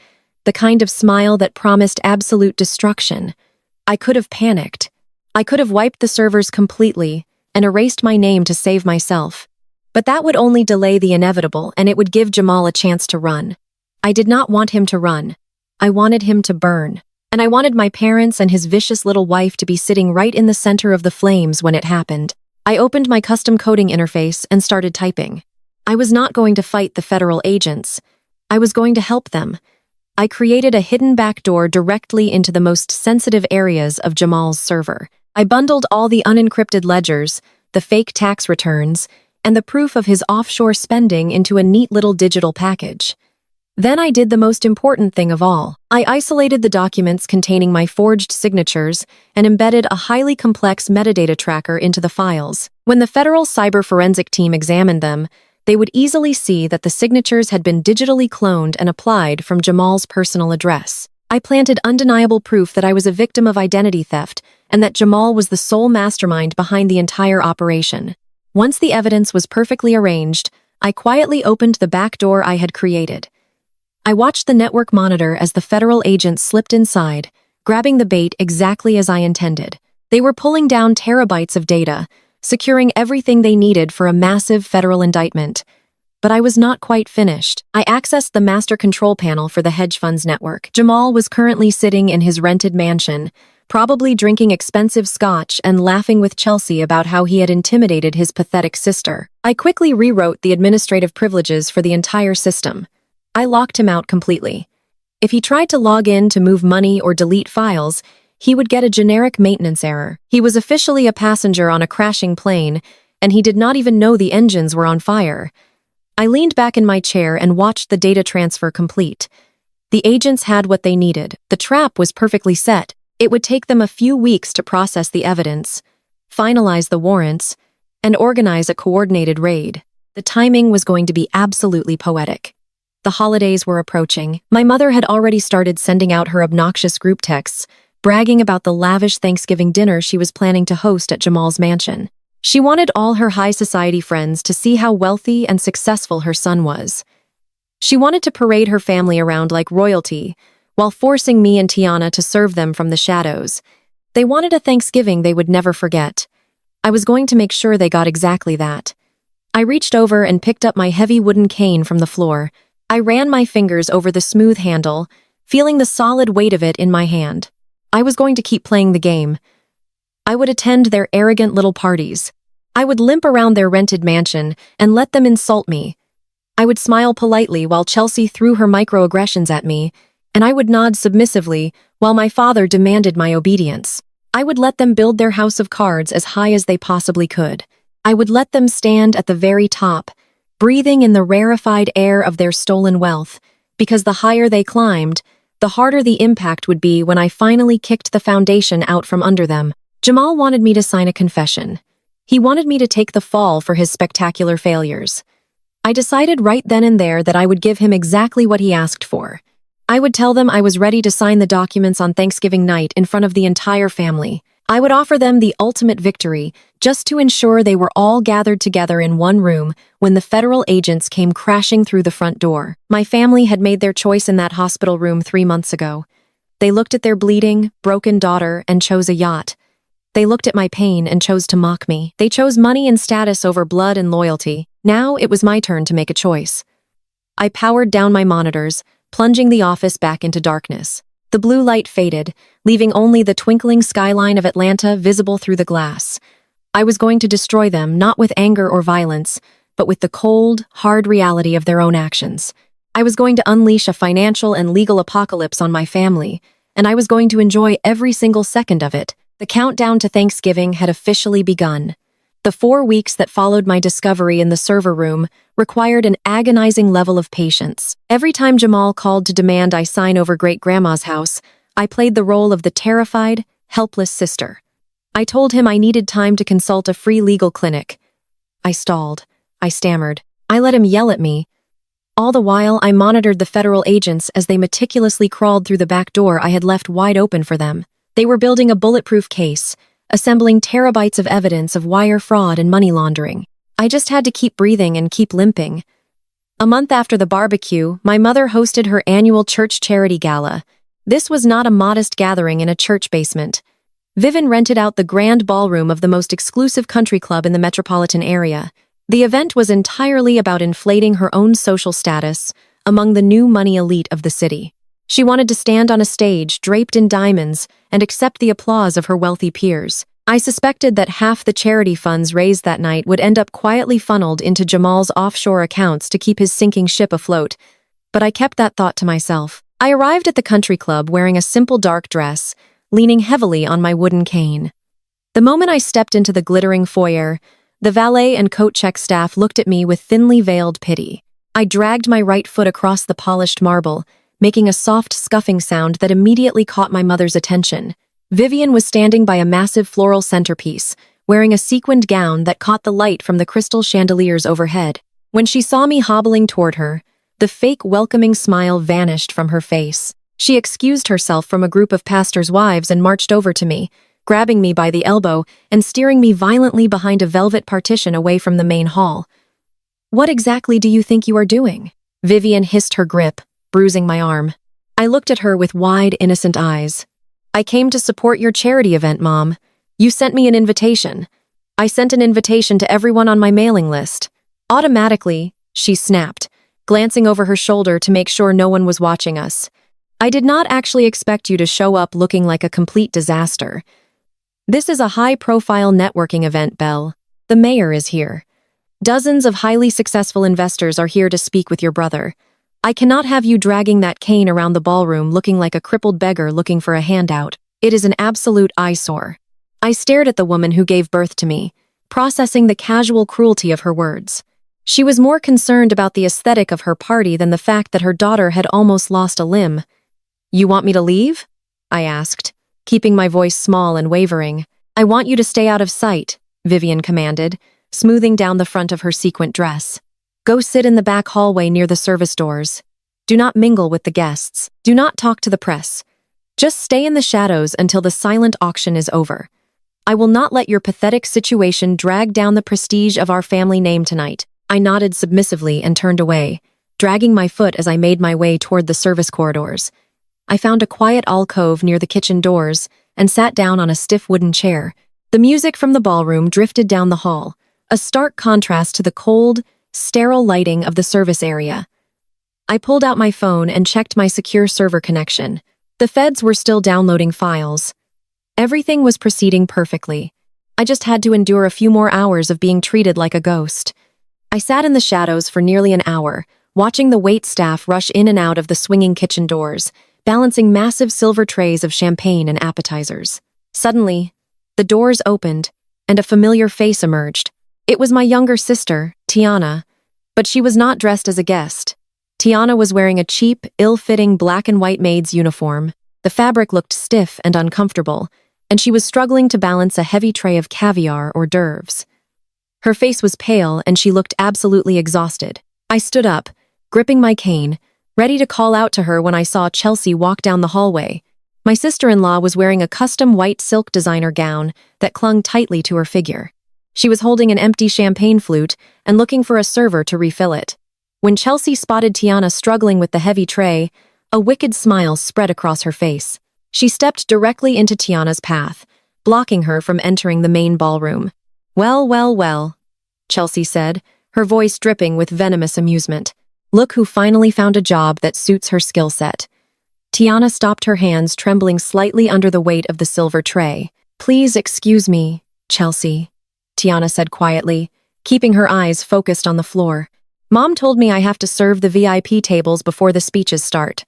the kind of smile that promised absolute destruction. I could have panicked. I could have wiped the servers completely and erased my name to save myself. But that would only delay the inevitable, and it would give Jamal a chance to run. I did not want him to run. I wanted him to burn. And I wanted my parents and his vicious little wife to be sitting right in the center of the flames when it happened. I opened my custom coding interface and started typing. I was not going to fight the federal agents. I was going to help them. I created a hidden backdoor directly into the most sensitive areas of Jamal's server. I bundled all the unencrypted ledgers, the fake tax returns, and the proof of his offshore spending into a neat little digital package. Then I did the most important thing of all. I isolated the documents containing my forged signatures and embedded a highly complex metadata tracker into the files. When the federal cyber forensic team examined them, they would easily see that the signatures had been digitally cloned and applied from Jamal's personal address. I planted undeniable proof that I was a victim of identity theft and that Jamal was the sole mastermind behind the entire operation. Once the evidence was perfectly arranged, I quietly opened the back door I had created. I watched the network monitor as the federal agents slipped inside, grabbing the bait exactly as I intended. They were pulling down terabytes of data, securing everything they needed for a massive federal indictment. But I was not quite finished. I accessed the master control panel for the hedge funds network. Jamal was currently sitting in his rented mansion, probably drinking expensive scotch and laughing with Chelsea about how he had intimidated his pathetic sister. I quickly rewrote the administrative privileges for the entire system. I locked him out completely. If he tried to log in to move money or delete files, he would get a generic maintenance error. He was officially a passenger on a crashing plane, and he did not even know the engines were on fire. I leaned back in my chair and watched the data transfer complete. The agents had what they needed. The trap was perfectly set. It would take them a few weeks to process the evidence, finalize the warrants, and organize a coordinated raid. The timing was going to be absolutely poetic. The holidays were approaching. My mother had already started sending out her obnoxious group texts, bragging about the lavish Thanksgiving dinner she was planning to host at Jamal's mansion. She wanted all her high society friends to see how wealthy and successful her son was. She wanted to parade her family around like royalty, while forcing me and Tiana to serve them from the shadows. They wanted a Thanksgiving they would never forget. I was going to make sure they got exactly that. I reached over and picked up my heavy wooden cane from the floor. I ran my fingers over the smooth handle, feeling the solid weight of it in my hand. I was going to keep playing the game. I would attend their arrogant little parties. I would limp around their rented mansion and let them insult me. I would smile politely while Chelsea threw her microaggressions at me, and I would nod submissively while my father demanded my obedience. I would let them build their house of cards as high as they possibly could. I would let them stand at the very top, breathing in the rarefied air of their stolen wealth, because the higher they climbed, the harder the impact would be when I finally kicked the foundation out from under them. Jamal wanted me to sign a confession. He wanted me to take the fall for his spectacular failures. I decided right then and there that I would give him exactly what he asked for. I would tell them I was ready to sign the documents on Thanksgiving night in front of the entire family. I would offer them the ultimate victory, just to ensure they were all gathered together in one room when the federal agents came crashing through the front door. My family had made their choice in that hospital room 3 months ago. They looked at their bleeding, broken daughter and chose a yacht. They looked at my pain and chose to mock me. They chose money and status over blood and loyalty. Now it was my turn to make a choice. I powered down my monitors, plunging the office back into darkness. The blue light faded, leaving only the twinkling skyline of Atlanta visible through the glass. I was going to destroy them, not with anger or violence, but with the cold, hard reality of their own actions. I was going to unleash a financial and legal apocalypse on my family, and I was going to enjoy every single second of it. The countdown to Thanksgiving had officially begun. The 4 weeks that followed my discovery in the server room required an agonizing level of patience. Every time Jamal called to demand I sign over great-grandma's house, I played the role of the terrified, helpless sister. I told him I needed time to consult a free legal clinic. I stalled. I stammered. I let him yell at me. All the while, I monitored the federal agents as they meticulously crawled through the back door I had left wide open for them. They were building a bulletproof case, assembling terabytes of evidence of wire fraud and money laundering. I just had to keep breathing and keep limping. A month after the barbecue, my mother hosted her annual church charity gala. This was not a modest gathering in a church basement. Vivian rented out the grand ballroom of the most exclusive country club in the metropolitan area. The event was entirely about inflating her own social status among the new money elite of the city. She wanted to stand on a stage draped in diamonds and accept the applause of her wealthy peers. I suspected that half the charity funds raised that night would end up quietly funneled into Jamal's offshore accounts to keep his sinking ship afloat, but I kept that thought to myself. I arrived at the country club wearing a simple dark dress, leaning heavily on my wooden cane. The moment I stepped into the glittering foyer, the valet and coat check staff looked at me with thinly veiled pity. I dragged my right foot across the polished marble, making a soft scuffing sound that immediately caught my mother's attention. Vivian was standing by a massive floral centerpiece, wearing a sequined gown that caught the light from the crystal chandeliers overhead. When she saw me hobbling toward her, the fake welcoming smile vanished from her face. She excused herself from a group of pastors' wives and marched over to me, grabbing me by the elbow and steering me violently behind a velvet partition away from the main hall. "What exactly do you think you are doing?" Vivian hissed her grip, bruising my arm. I looked at her with wide, innocent eyes. "I came to support your charity event, Mom. You sent me an invitation. I sent an invitation to everyone on my mailing list." Automatically, she snapped, glancing over her shoulder to make sure no one was watching us. "I did not actually expect you to show up looking like a complete disaster. This is a high-profile networking event, Belle. The mayor is here. Dozens of highly successful investors are here to speak with your brother. I cannot have you dragging that cane around the ballroom looking like a crippled beggar looking for a handout. It is an absolute eyesore." I stared at the woman who gave birth to me, processing the casual cruelty of her words. She was more concerned about the aesthetic of her party than the fact that her daughter had almost lost a limb. "You want me to leave?" I asked, keeping my voice small and wavering. "I want you to stay out of sight," Vivian commanded, smoothing down the front of her sequined dress. "Go sit in the back hallway near the service doors. Do not mingle with the guests. Do not talk to the press. Just stay in the shadows until the silent auction is over. I will not let your pathetic situation drag down the prestige of our family name tonight." I nodded submissively and turned away, dragging my foot as I made my way toward the service corridors. I found a quiet alcove near the kitchen doors and sat down on a stiff wooden chair. The music from the ballroom drifted down the hall, a stark contrast to the cold, sterile lighting of the service area. I pulled out my phone and checked my secure server connection. The feds were still downloading files. Everything was proceeding perfectly. I just had to endure a few more hours of being treated like a ghost. I sat in the shadows for nearly an hour, watching the wait staff rush in and out of the swinging kitchen doors, balancing massive silver trays of champagne and appetizers. Suddenly, the doors opened, and a familiar face emerged. It was my younger sister, Tiana, but she was not dressed as a guest. Tiana was wearing a cheap, ill-fitting black and white maid's uniform. The fabric looked stiff and uncomfortable, and she was struggling to balance a heavy tray of caviar hors d'oeuvres. Her face was pale, and she looked absolutely exhausted. I stood up, gripping my cane, ready to call out to her when I saw Chelsea walk down the hallway. My sister-in-law was wearing a custom white silk designer gown that clung tightly to her figure. She was holding an empty champagne flute and looking for a server to refill it. When Chelsea spotted Tiana struggling with the heavy tray, a wicked smile spread across her face. She stepped directly into Tiana's path, blocking her from entering the main ballroom. "Well, well, well," Chelsea said, her voice dripping with venomous amusement. "Look who finally found a job that suits her skill set." Tiana stopped, her hands trembling slightly under the weight of the silver tray. "Please excuse me, Chelsea," Tiana said quietly, keeping her eyes focused on the floor. "Mom told me I have to serve the VIP tables before the speeches start."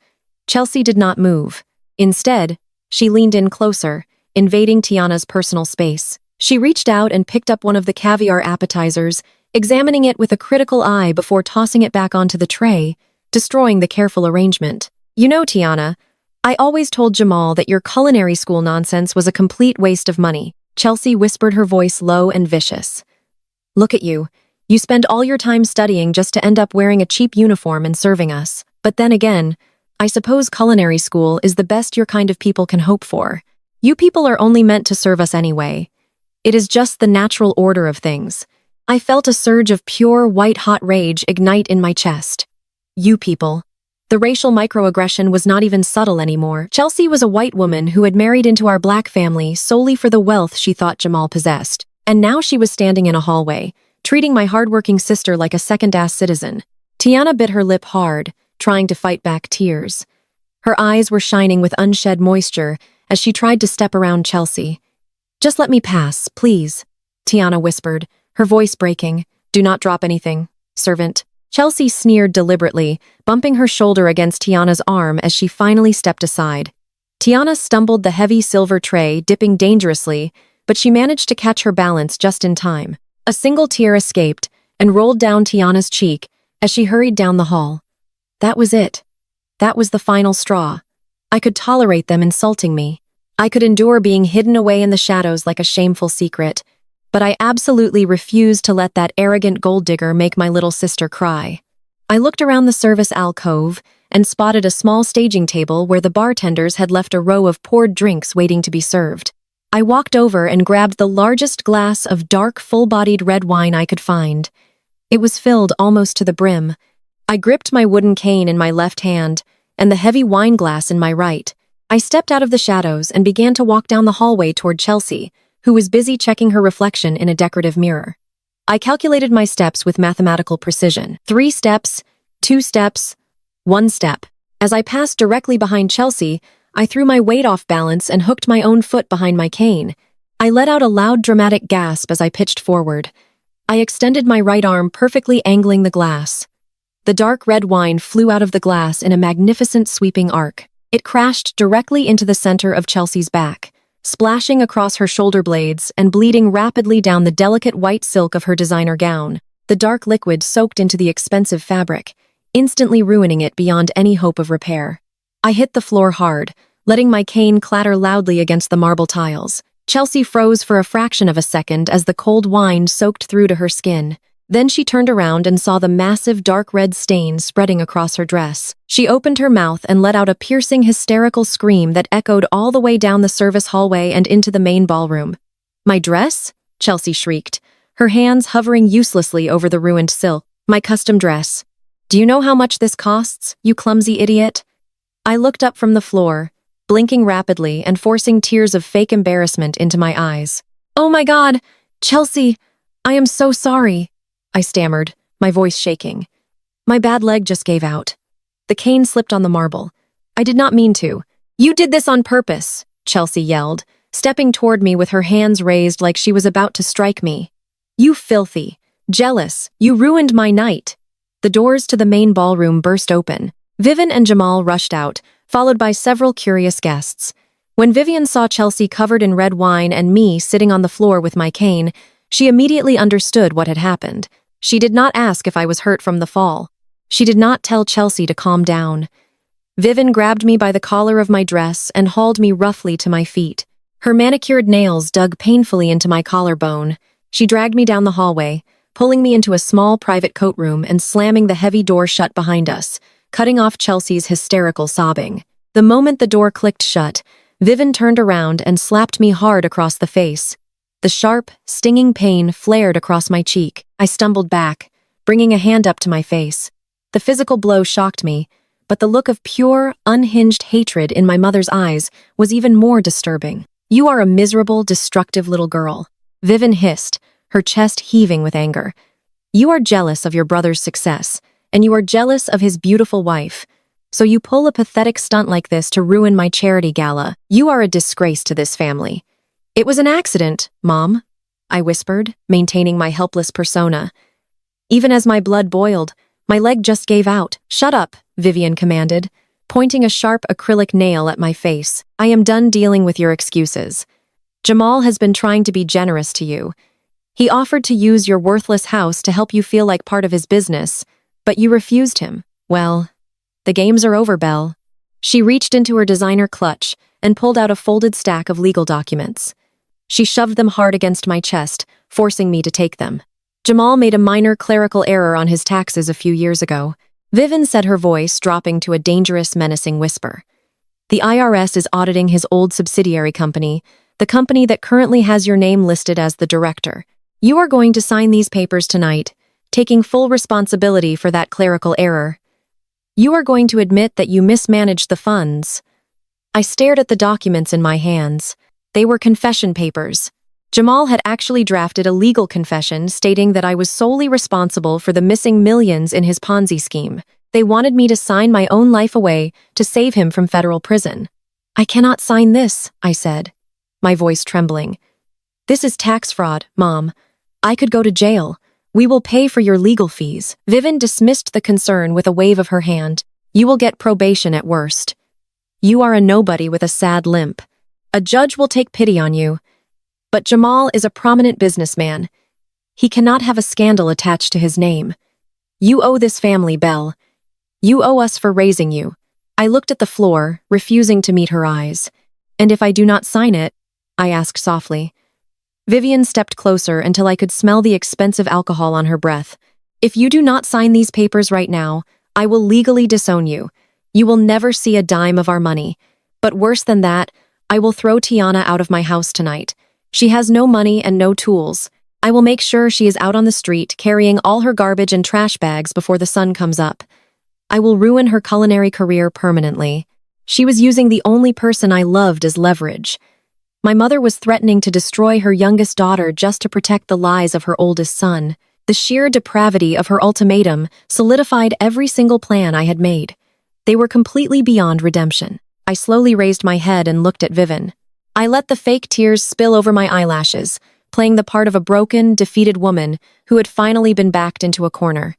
Chelsea did not move. Instead, she leaned in closer, invading Tiana's personal space. She reached out and picked up one of the caviar appetizers, examining it with a critical eye before tossing it back onto the tray, destroying the careful arrangement. "You know, Tiana, I always told Jamal that your culinary school nonsense was a complete waste of money." Chelsea whispered, her voice low and vicious. "Look at you. You spend all your time studying just to end up wearing a cheap uniform and serving us. But then again, I suppose culinary school is the best your kind of people can hope for. You people are only meant to serve us anyway. It is just the natural order of things." I felt a surge of pure, white-hot rage ignite in my chest. You people. The racial microaggression was not even subtle anymore. Chelsea was a white woman who had married into our black family solely for the wealth she thought Jamal possessed. And now she was standing in a hallway, treating my hardworking sister like a second-class citizen. Tiana bit her lip hard, trying to fight back tears. Her eyes were shining with unshed moisture as she tried to step around Chelsea. "Just let me pass, please," Tiana whispered, her voice breaking. "Do not drop anything, servant." Chelsea sneered deliberately, bumping her shoulder against Tiana's arm as she finally stepped aside. Tiana stumbled the heavy silver tray, dipping dangerously, but she managed to catch her balance just in time. A single tear escaped and rolled down Tiana's cheek, as she hurried down the hall. That was it. That was the final straw. I could tolerate them insulting me. I could endure being hidden away in the shadows like a shameful secret. But I absolutely refused to let that arrogant gold digger make my little sister cry. I looked around the service alcove and spotted a small staging table where the bartenders had left a row of poured drinks waiting to be served. I walked over and grabbed the largest glass of dark, full-bodied red wine I could find. It was filled almost to the brim. I gripped my wooden cane in my left hand and the heavy wine glass in my right. I stepped out of the shadows and began to walk down the hallway toward Chelsea, who was busy checking her reflection in a decorative mirror. I calculated my steps with mathematical precision. 3 steps, 2 steps, 1 step. As I passed directly behind Chelsea, I threw my weight off balance and hooked my own foot behind my cane. I let out a loud, dramatic gasp as I pitched forward. I extended my right arm, perfectly angling the glass. The dark red wine flew out of the glass in a magnificent sweeping arc. It crashed directly into the center of Chelsea's back, splashing across her shoulder blades and bleeding rapidly down the delicate white silk of her designer gown. The dark liquid soaked into the expensive fabric, instantly ruining it beyond any hope of repair. I hit the floor hard, letting my cane clatter loudly against the marble tiles. Chelsea froze for a fraction of a second as the cold wine soaked through to her skin. Then she turned around and saw the massive dark red stain spreading across her dress. She opened her mouth and let out a piercing, hysterical scream that echoed all the way down the service hallway and into the main ballroom. "My dress?" Chelsea shrieked, her hands hovering uselessly over the ruined silk. "My custom dress. Do you know how much this costs, you clumsy idiot?" I looked up from the floor, blinking rapidly and forcing tears of fake embarrassment into my eyes. "Oh my God, Chelsea, I am so sorry," I stammered, my voice shaking. "My bad leg just gave out." The cane slipped on the marble. "I did not mean to." "You did this on purpose," Chelsea yelled, stepping toward me with her hands raised like she was about to strike me. "You filthy, jealous, you ruined my night." The doors to the main ballroom burst open. Vivian and Jamal rushed out, followed by several curious guests. When Vivian saw Chelsea covered in red wine and me sitting on the floor with my cane, she immediately understood what had happened. She did not ask if I was hurt from the fall. She did not tell Chelsea to calm down. Vivian grabbed me by the collar of my dress and hauled me roughly to my feet. Her manicured nails dug painfully into my collarbone. She dragged me down the hallway, pulling me into a small private coat room and slamming the heavy door shut behind us, cutting off Chelsea's hysterical sobbing. The moment the door clicked shut, Vivian turned around and slapped me hard across the face. The sharp, stinging pain flared across my cheek. I stumbled back, bringing a hand up to my face. The physical blow shocked me, but the look of pure, unhinged hatred in my mother's eyes was even more disturbing. "You are a miserable, destructive little girl," Vivian hissed, her chest heaving with anger. "You are jealous of your brother's success, and you are jealous of his beautiful wife. So you pull a pathetic stunt like this to ruin my charity gala. You are a disgrace to this family." "It was an accident, Mom," I whispered, maintaining my helpless persona. Even as my blood boiled, my leg just gave out. "Shut up," Vivian commanded, pointing a sharp acrylic nail at my face. "I am done dealing with your excuses. Jamal has been trying to be generous to you. He offered to use your worthless house to help you feel like part of his business, but you refused him. Well, the games are over, Belle." She reached into her designer clutch and pulled out a folded stack of legal documents. She shoved them hard against my chest, forcing me to take them. "Jamal made a minor clerical error on his taxes a few years ago," Vivian said, her voice dropping to a dangerous, menacing whisper. "The IRS is auditing his old subsidiary company, the company that currently has your name listed as the director. You are going to sign these papers tonight, taking full responsibility for that clerical error. You are going to admit that you mismanaged the funds." I stared at the documents in my hands. They were confession papers. Jamal had actually drafted a legal confession stating that I was solely responsible for the missing millions in his Ponzi scheme. They wanted me to sign my own life away to save him from federal prison. "I cannot sign this," I said, my voice trembling. "This is tax fraud, Mom. I could go to jail. We will pay for your legal fees." Vivian dismissed the concern with a wave of her hand. "You will get probation at worst. You are a nobody with a sad limp. A judge will take pity on you. But Jamal is a prominent businessman. He cannot have a scandal attached to his name. You owe this family, Belle. You owe us for raising you. I looked at the floor, refusing to meet her eyes. And if I do not sign it? I asked softly. Vivian stepped closer until I could smell the expensive alcohol on her breath. If you do not sign these papers right now, I will legally disown you. You will never see a dime of our money. But worse than that, I will throw Tiana out of my house tonight. She has no money and no tools. I will make sure she is out on the street carrying all her garbage and trash bags before the sun comes up. I will ruin her culinary career permanently. She was using the only person I loved as leverage. My mother was threatening to destroy her youngest daughter just to protect the lies of her oldest son. The sheer depravity of her ultimatum solidified every single plan I had made. They were completely beyond redemption. I slowly raised my head and looked at Vivian. I let the fake tears spill over my eyelashes, playing the part of a broken, defeated woman who had finally been backed into a corner.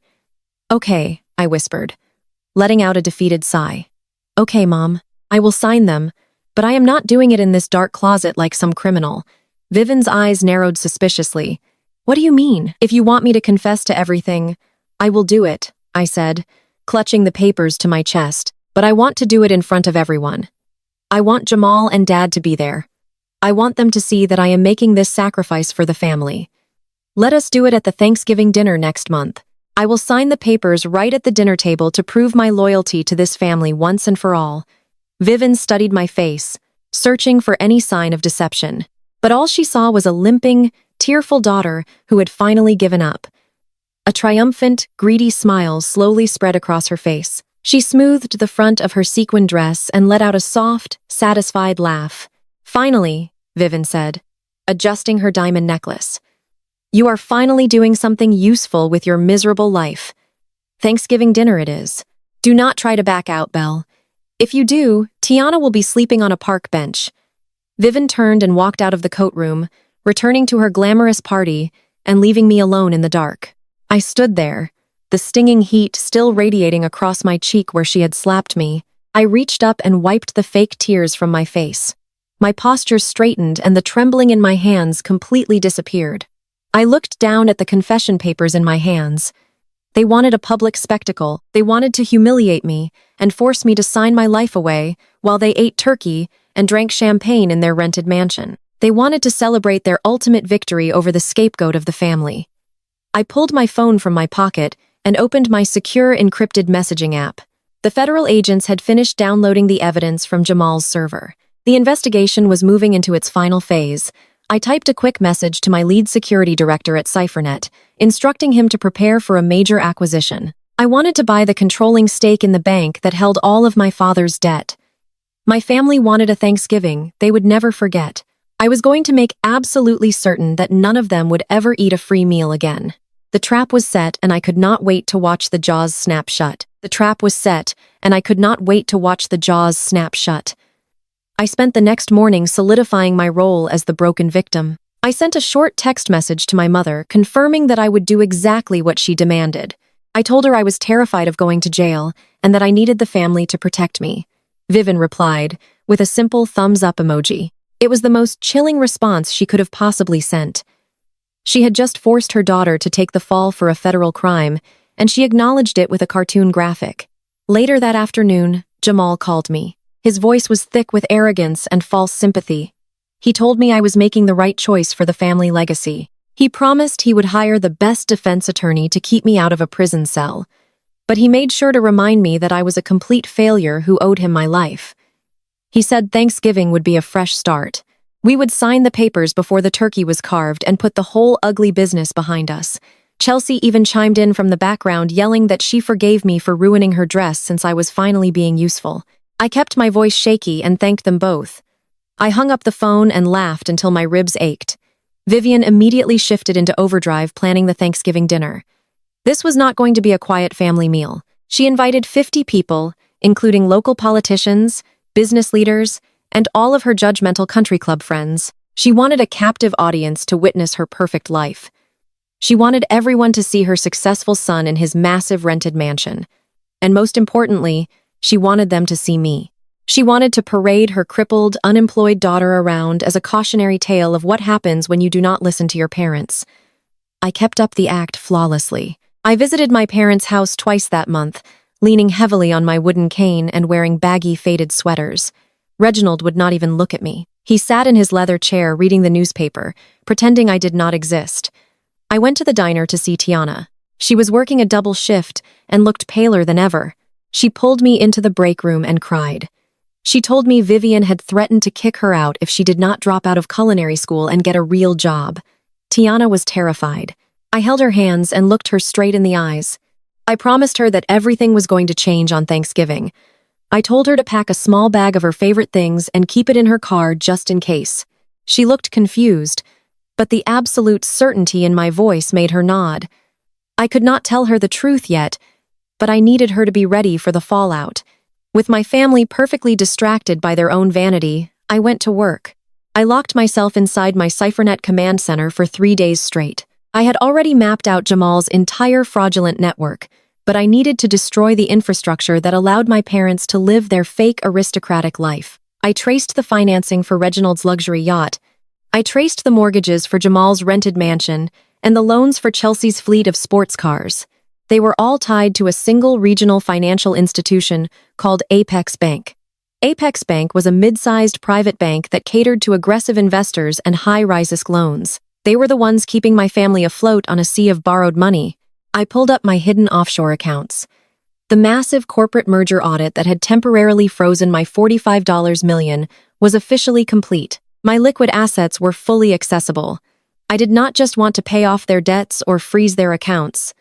"Okay," I whispered, letting out a defeated sigh. "Okay, Mom, I will sign them, but I am not doing it in this dark closet like some criminal." Vivian's eyes narrowed suspiciously. "What do you mean? If you want me to confess to everything, I will do it," I said, clutching the papers to my chest. "But I want to do it in front of everyone. I want Jamal and Dad to be there. I want them to see that I am making this sacrifice for the family. Let us do it at the Thanksgiving dinner next month. I will sign the papers right at the dinner table to prove my loyalty to this family once and for all." Vivian studied my face, searching for any sign of deception. But all she saw was a limping, tearful daughter who had finally given up. A triumphant, greedy smile slowly spread across her face. She smoothed the front of her sequin dress and let out a soft, satisfied laugh. "Finally," Vivian said, adjusting her diamond necklace. "You are finally doing something useful with your miserable life. Thanksgiving dinner it is. Do not try to back out, Belle. If you do, Tiana will be sleeping on a park bench." Vivian turned and walked out of the coat room, returning to her glamorous party and leaving me alone in the dark. I stood there, the stinging heat still radiating across my cheek where she had slapped me. I reached up and wiped the fake tears from my face. My posture straightened and the trembling in my hands completely disappeared. I looked down at the confession papers in my hands. They wanted a public spectacle. They wanted to humiliate me and force me to sign my life away while they ate turkey and drank champagne in their rented mansion. They wanted to celebrate their ultimate victory over the scapegoat of the family. I pulled my phone from my pocket and opened my secure encrypted messaging app. The federal agents had finished downloading the evidence from Jamal's server. The investigation was moving into its final phase. I typed a quick message to my lead security director at CipherNet, instructing him to prepare for a major acquisition. I wanted to buy the controlling stake in the bank that held all of my father's debt. My family wanted a Thanksgiving they would never forget. I was going to make absolutely certain that none of them would ever eat a free meal again. The trap was set, and I could not wait to watch the jaws snap shut. The trap was set, and I could not wait to watch the jaws snap shut. I spent the next morning solidifying my role as the broken victim. I sent a short text message to my mother, confirming that I would do exactly what she demanded. I told her I was terrified of going to jail, and that I needed the family to protect me. Vivian replied, with a simple thumbs-up emoji. It was the most chilling response she could have possibly sent. She had just forced her daughter to take the fall for a federal crime, and she acknowledged it with a cartoon graphic. Later that afternoon, Jamal called me. His voice was thick with arrogance and false sympathy. He told me I was making the right choice for the family legacy. He promised he would hire the best defense attorney to keep me out of a prison cell. But he made sure to remind me that I was a complete failure who owed him my life. He said Thanksgiving would be a fresh start. We would sign the papers before the turkey was carved and put the whole ugly business behind us. Chelsea even chimed in from the background, yelling that she forgave me for ruining her dress since I was finally being useful. I kept my voice shaky and thanked them both. I hung up the phone and laughed until my ribs ached. Vivian immediately shifted into overdrive, planning the Thanksgiving dinner. This was not going to be a quiet family meal. She invited 50 people, including local politicians, business leaders, and all of her judgmental country club friends. She wanted a captive audience to witness her perfect life. She wanted everyone to see her successful son in his massive rented mansion. And most importantly, she wanted them to see me. She wanted to parade her crippled, unemployed daughter around as a cautionary tale of what happens when you do not listen to your parents. I kept up the act flawlessly. I visited my parents' house twice that month, leaning heavily on my wooden cane and wearing baggy, faded sweaters. Reginald would not even look at me. He sat in his leather chair reading the newspaper, pretending I did not exist. I went to the diner to see Tiana. She was working a double shift and looked paler than ever. She pulled me into the break room and cried. She told me Vivian had threatened to kick her out if she did not drop out of culinary school and get a real job. Tiana was terrified. I held her hands and looked her straight in the eyes. I promised her that everything was going to change on Thanksgiving. I told her to pack a small bag of her favorite things and keep it in her car just in case. She looked confused, but the absolute certainty in my voice made her nod. I could not tell her the truth yet, but I needed her to be ready for the fallout. With my family perfectly distracted by their own vanity, I went to work. I locked myself inside my CipherNet command center for 3 days straight. I had already mapped out Jamal's entire fraudulent network, but I needed to destroy the infrastructure that allowed my parents to live their fake aristocratic life. I traced the financing for Reginald's luxury yacht. I traced the mortgages for Jamal's rented mansion and the loans for Chelsea's fleet of sports cars. They were all tied to a single regional financial institution called Apex Bank. Apex Bank was a mid-sized private bank that catered to aggressive investors and high-risk loans. They were the ones keeping my family afloat on a sea of borrowed money. I pulled up my hidden offshore accounts. The massive corporate merger audit that had temporarily frozen my $45 million was officially complete. My liquid assets were fully accessible. I did not just want to pay off their debts or freeze their accounts.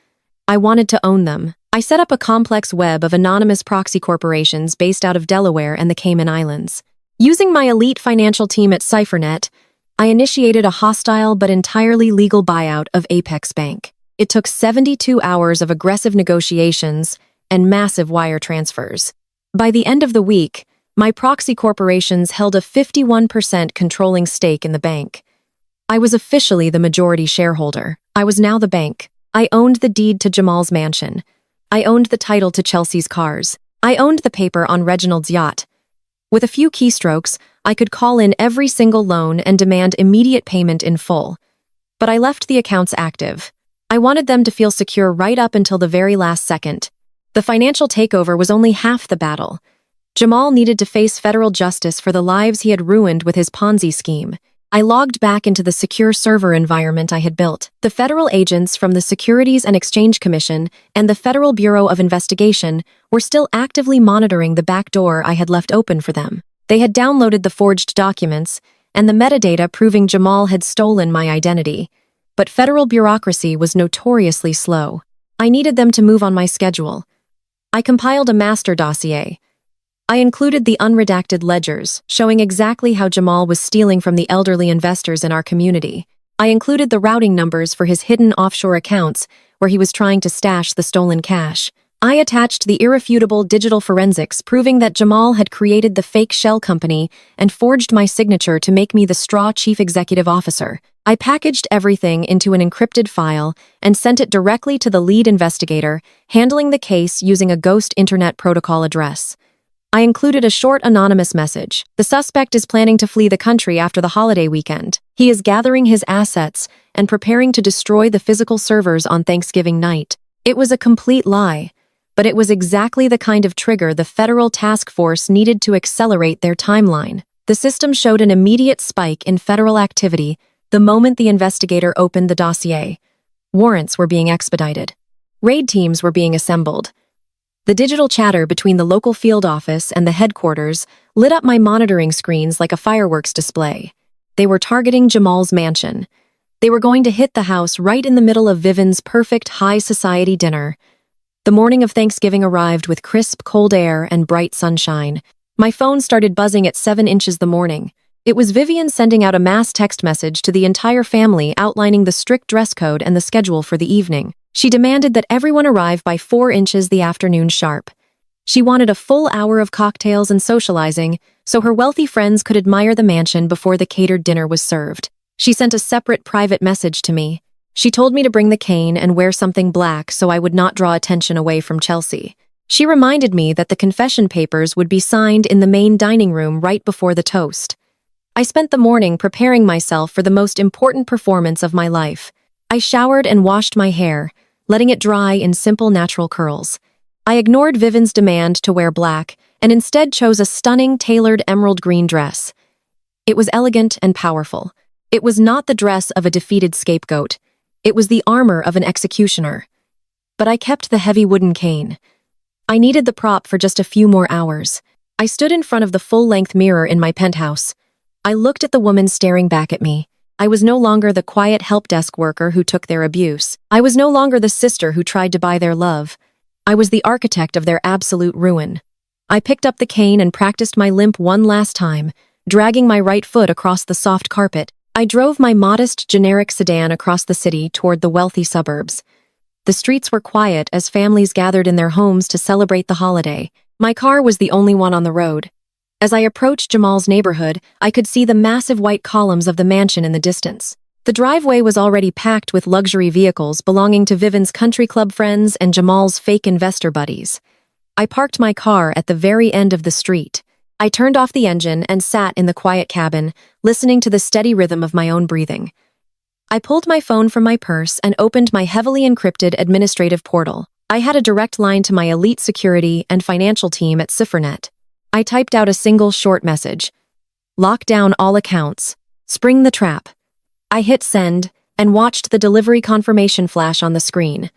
I wanted to own them. I set up a complex web of anonymous proxy corporations based out of Delaware and the Cayman Islands. Using my elite financial team at CipherNet, I initiated a hostile but entirely legal buyout of Apex Bank. It took 72 hours of aggressive negotiations and massive wire transfers. By the end of the week, my proxy corporations held a 51% controlling stake in the bank. I was officially the majority shareholder. I was now the bank. I owned the deed to Jamal's mansion. I owned the title to Chelsea's cars. I owned the paper on Reginald's yacht. With a few keystrokes, I could call in every single loan and demand immediate payment in full. But I left the accounts active. I wanted them to feel secure right up until the very last second. The financial takeover was only half the battle. Jamal needed to face federal justice for the lives he had ruined with his Ponzi scheme. I logged back into the secure server environment I had built. The federal agents from the Securities and Exchange Commission and the Federal Bureau of Investigation were still actively monitoring the back door I had left open for them. They had downloaded the forged documents and the metadata proving Jamal had stolen my identity. But federal bureaucracy was notoriously slow. I needed them to move on my schedule. I compiled a master dossier. I included the unredacted ledgers, showing exactly how Jamal was stealing from the elderly investors in our community. I included the routing numbers for his hidden offshore accounts, where he was trying to stash the stolen cash. I attached the irrefutable digital forensics proving that Jamal had created the fake shell company and forged my signature to make me the straw chief executive officer. I packaged everything into an encrypted file and sent it directly to the lead investigator, handling the case using a ghost internet protocol address. I included a short anonymous message. The suspect is planning to flee the country after the holiday weekend. He is gathering his assets and preparing to destroy the physical servers on Thanksgiving night. It was a complete lie, but it was exactly the kind of trigger the federal task force needed to accelerate their timeline. The system showed an immediate spike in federal activity the moment the investigator opened the dossier. Warrants were being expedited. Raid teams were being assembled. The digital chatter between the local field office and the headquarters lit up my monitoring screens like a fireworks display. They were targeting Jamal's mansion. They were going to hit the house right in the middle of Vivian's perfect high society dinner. The morning of Thanksgiving arrived with crisp, cold air and bright sunshine. My phone started buzzing at 7 inches the morning. It was Vivian sending out a mass text message to the entire family outlining the strict dress code and the schedule for the evening. She demanded that everyone arrive by 4 inches the afternoon sharp. She wanted a full hour of cocktails and socializing so her wealthy friends could admire the mansion before the catered dinner was served. She sent a separate private message to me. She told me to bring the cane and wear something black so I would not draw attention away from Chelsea. She reminded me that the confession papers would be signed in the main dining room right before the toast. I spent the morning preparing myself for the most important performance of my life. I showered and washed my hair, letting it dry in simple natural curls. I ignored Vivian's demand to wear black and instead chose a stunning tailored emerald green dress. It was elegant and powerful. It was not the dress of a defeated scapegoat. It was the armor of an executioner. But I kept the heavy wooden cane. I needed the prop for just a few more hours. I stood in front of the full-length mirror in my penthouse. I looked at the woman staring back at me. I was no longer the quiet help desk worker who took their abuse. I was no longer the sister who tried to buy their love. I was the architect of their absolute ruin. I picked up the cane and practiced my limp one last time, dragging my right foot across the soft carpet. I drove my modest, generic sedan across the city toward the wealthy suburbs. The streets were quiet as families gathered in their homes to celebrate the holiday. My car was the only one on the road. As I approached Jamal's neighborhood, I could see the massive white columns of the mansion in the distance. The driveway was already packed with luxury vehicles belonging to Vivian's country club friends and Jamal's fake investor buddies. I parked my car at the very end of the street. I turned off the engine and sat in the quiet cabin, listening to the steady rhythm of my own breathing. I pulled my phone from my purse and opened my heavily encrypted administrative portal. I had a direct line to my elite security and financial team at Ciphernet. I typed out a single short message. Lock down all accounts. Spring the trap. I hit send and watched the delivery confirmation flash on the screen.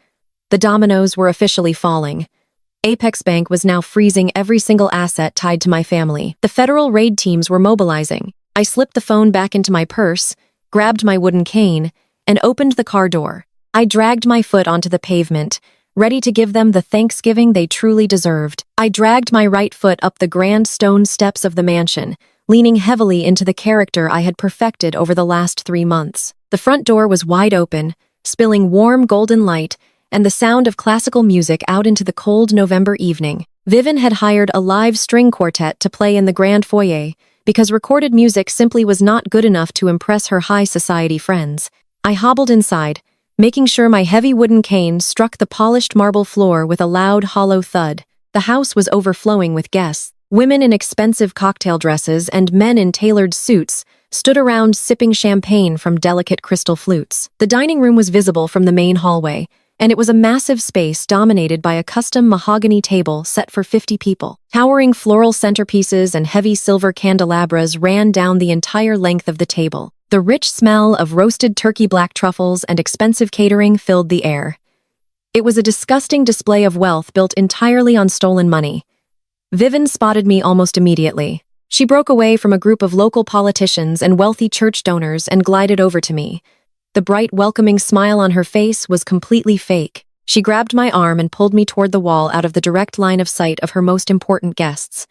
The dominoes were officially falling. Apex Bank was now freezing every single asset tied to my family. The federal raid teams were mobilizing. I slipped the phone back into my purse, grabbed my wooden cane, and opened the car door. I dragged my foot onto the pavement, ready to give them the Thanksgiving they truly deserved. I dragged my right foot up the grand stone steps of the mansion, leaning heavily into the character I had perfected over the last 3 months. The front door was wide open, spilling warm golden light and the sound of classical music out into the cold November evening. Vivian had hired a live string quartet to play in the grand foyer because recorded music simply was not good enough to impress her high society friends. I hobbled inside, making sure my heavy wooden cane struck the polished marble floor with a loud, hollow thud. The house was overflowing with guests. Women in expensive cocktail dresses and men in tailored suits stood around sipping champagne from delicate crystal flutes. The dining room was visible from the main hallway, and it was a massive space dominated by a custom mahogany table set for 50 people. Towering floral centerpieces and heavy silver candelabras ran down the entire length of the table. The rich smell of roasted turkey black truffles and expensive catering filled the air. It was a disgusting display of wealth built entirely on stolen money. Vivian spotted me almost immediately. She broke away from a group of local politicians and wealthy church donors and glided over to me. The bright, welcoming smile on her face was completely fake. She grabbed my arm and pulled me toward the wall out of the direct line of sight of her most important guests.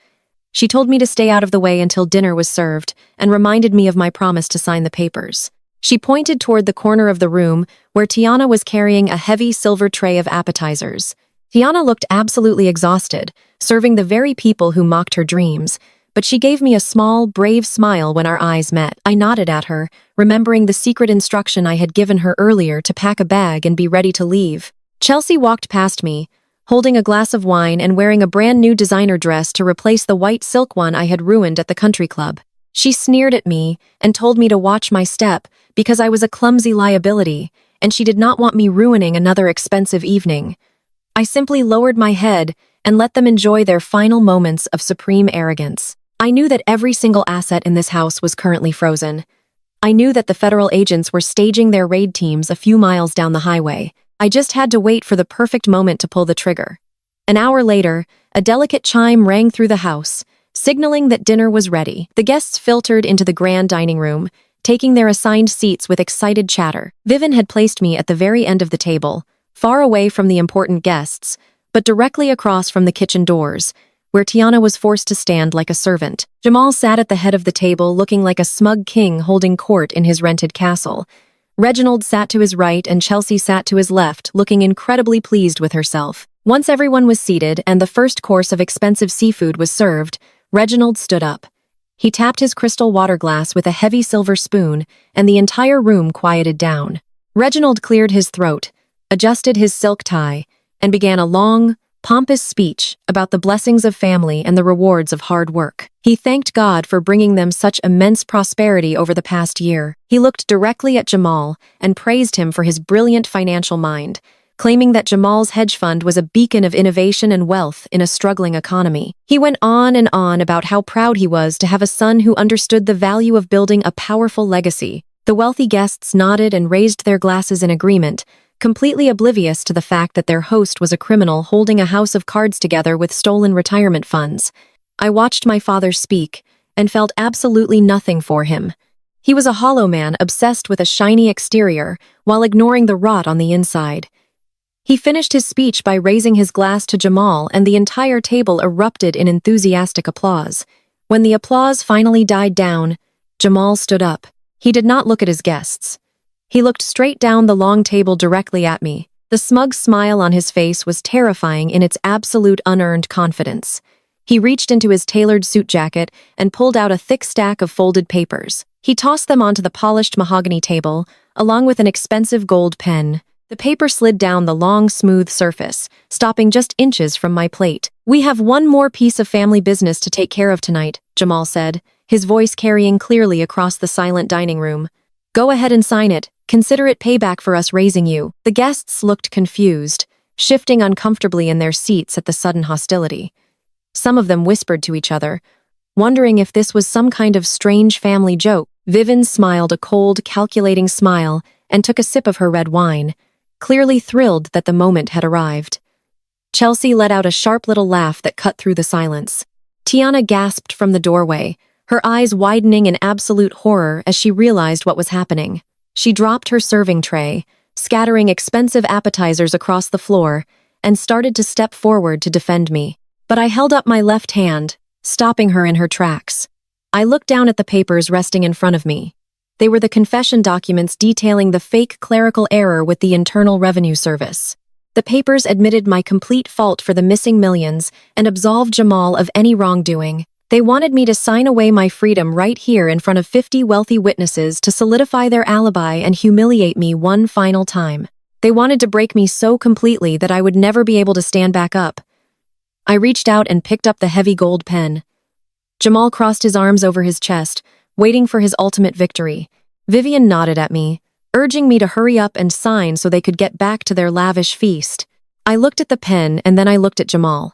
She told me to stay out of the way until dinner was served and reminded me of my promise to sign the papers. She pointed toward the corner of the room where Tiana was carrying a heavy silver tray of appetizers. Tiana looked absolutely exhausted, serving the very people who mocked her dreams, but she gave me a small, brave smile when our eyes met. I nodded at her, remembering the secret instruction I had given her earlier to pack a bag and be ready to leave. Chelsea walked past me, holding a glass of wine and wearing a brand new designer dress to replace the white silk one I had ruined at the country club. She sneered at me and told me to watch my step because I was a clumsy liability, and she did not want me ruining another expensive evening. I simply lowered my head and let them enjoy their final moments of supreme arrogance. I knew that every single asset in this house was currently frozen. I knew that the federal agents were staging their raid teams a few miles down the highway. I just had to wait for the perfect moment to pull the trigger. An hour later, a delicate chime rang through the house, signaling that dinner was ready. The guests filtered into the grand dining room, taking their assigned seats with excited chatter. Vivian had placed me at the very end of the table, far away from the important guests, but directly across from the kitchen doors, where Tiana was forced to stand like a servant. Jamal sat at the head of the table looking like a smug king holding court in his rented castle. Reginald sat to his right and Chelsea sat to his left, looking incredibly pleased with herself. Once everyone was seated and the first course of expensive seafood was served, Reginald stood up. He tapped his crystal water glass with a heavy silver spoon, and the entire room quieted down. Reginald cleared his throat, adjusted his silk tie, and began a long, pompous speech about the blessings of family and the rewards of hard work. He thanked God for bringing them such immense prosperity over the past year. He looked directly at Jamal and praised him for his brilliant financial mind, claiming that Jamal's hedge fund was a beacon of innovation and wealth in a struggling economy. He went on and on about how proud he was to have a son who understood the value of building a powerful legacy. The wealthy guests nodded and raised their glasses in agreement, completely oblivious to the fact that their host was a criminal holding a house of cards together with stolen retirement funds. I watched my father speak and felt absolutely nothing for him. He was a hollow man obsessed with a shiny exterior while ignoring the rot on the inside. He finished his speech by raising his glass to Jamal, and the entire table erupted in enthusiastic applause. When the applause finally died down, Jamal stood up. He did not look at his guests. He looked straight down the long table directly at me. The smug smile on his face was terrifying in its absolute unearned confidence. He reached into his tailored suit jacket and pulled out a thick stack of folded papers. He tossed them onto the polished mahogany table, along with an expensive gold pen. The paper slid down the long, smooth surface, stopping just inches from my plate. "We have one more piece of family business to take care of tonight," Jamal said, his voice carrying clearly across the silent dining room. "Go ahead and sign it. Consider it payback for us raising you." The guests looked confused, shifting uncomfortably in their seats at the sudden hostility. Some of them whispered to each other, wondering if this was some kind of strange family joke. Vivian smiled a cold, calculating smile and took a sip of her red wine, clearly thrilled that the moment had arrived. Chelsea let out a sharp little laugh that cut through the silence. Tiana gasped from the doorway, her eyes widening in absolute horror as she realized what was happening. She dropped her serving tray, scattering expensive appetizers across the floor, and started to step forward to defend me. But I held up my left hand, stopping her in her tracks. I looked down at the papers resting in front of me. They were the confession documents detailing the fake clerical error with the Internal Revenue Service. The papers admitted my complete fault for the missing millions and absolved Jamal of any wrongdoing. They wanted me to sign away my freedom right here in front of 50 wealthy witnesses to solidify their alibi and humiliate me one final time. They wanted to break me so completely that I would never be able to stand back up. I reached out and picked up the heavy gold pen. Jamal crossed his arms over his chest, waiting for his ultimate victory. Vivian nodded at me, urging me to hurry up and sign so they could get back to their lavish feast. I looked at the pen and then I looked at Jamal.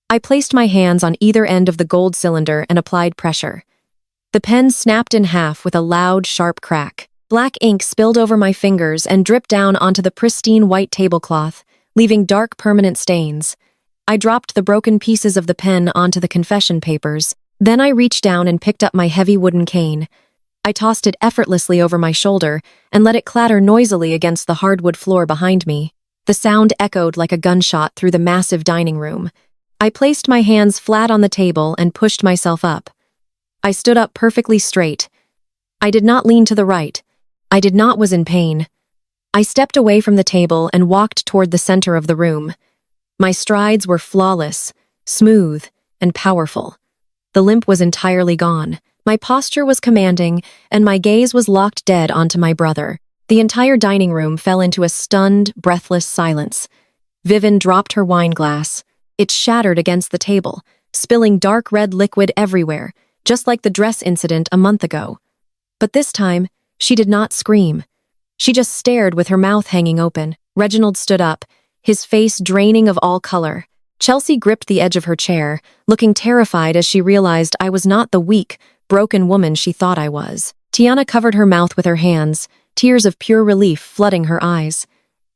I placed my hands on either end of the gold cylinder and applied pressure. The pen snapped in half with a loud, sharp crack. Black ink spilled over my fingers and dripped down onto the pristine white tablecloth, leaving dark, permanent stains. I dropped the broken pieces of the pen onto the confession papers. Then I reached down and picked up my heavy wooden cane. I tossed it effortlessly over my shoulder and let it clatter noisily against the hardwood floor behind me. The sound echoed like a gunshot through the massive dining room. I placed my hands flat on the table and pushed myself up. I stood up perfectly straight. I did not lean to the right. I did not was in pain. I stepped away from the table and walked toward the center of the room. My strides were flawless, smooth, and powerful. The limp was entirely gone. My posture was commanding, and my gaze was locked dead onto my brother. The entire dining room fell into a stunned, breathless silence. Vivian dropped her wine glass. It shattered against the table, spilling dark red liquid everywhere, just like the dress incident a month ago. But this time, she did not scream. She just stared with her mouth hanging open. Reginald stood up, his face draining of all color. Chelsea gripped the edge of her chair, looking terrified as she realized I was not the weak, broken woman she thought I was. Tiana covered her mouth with her hands, tears of pure relief flooding her eyes.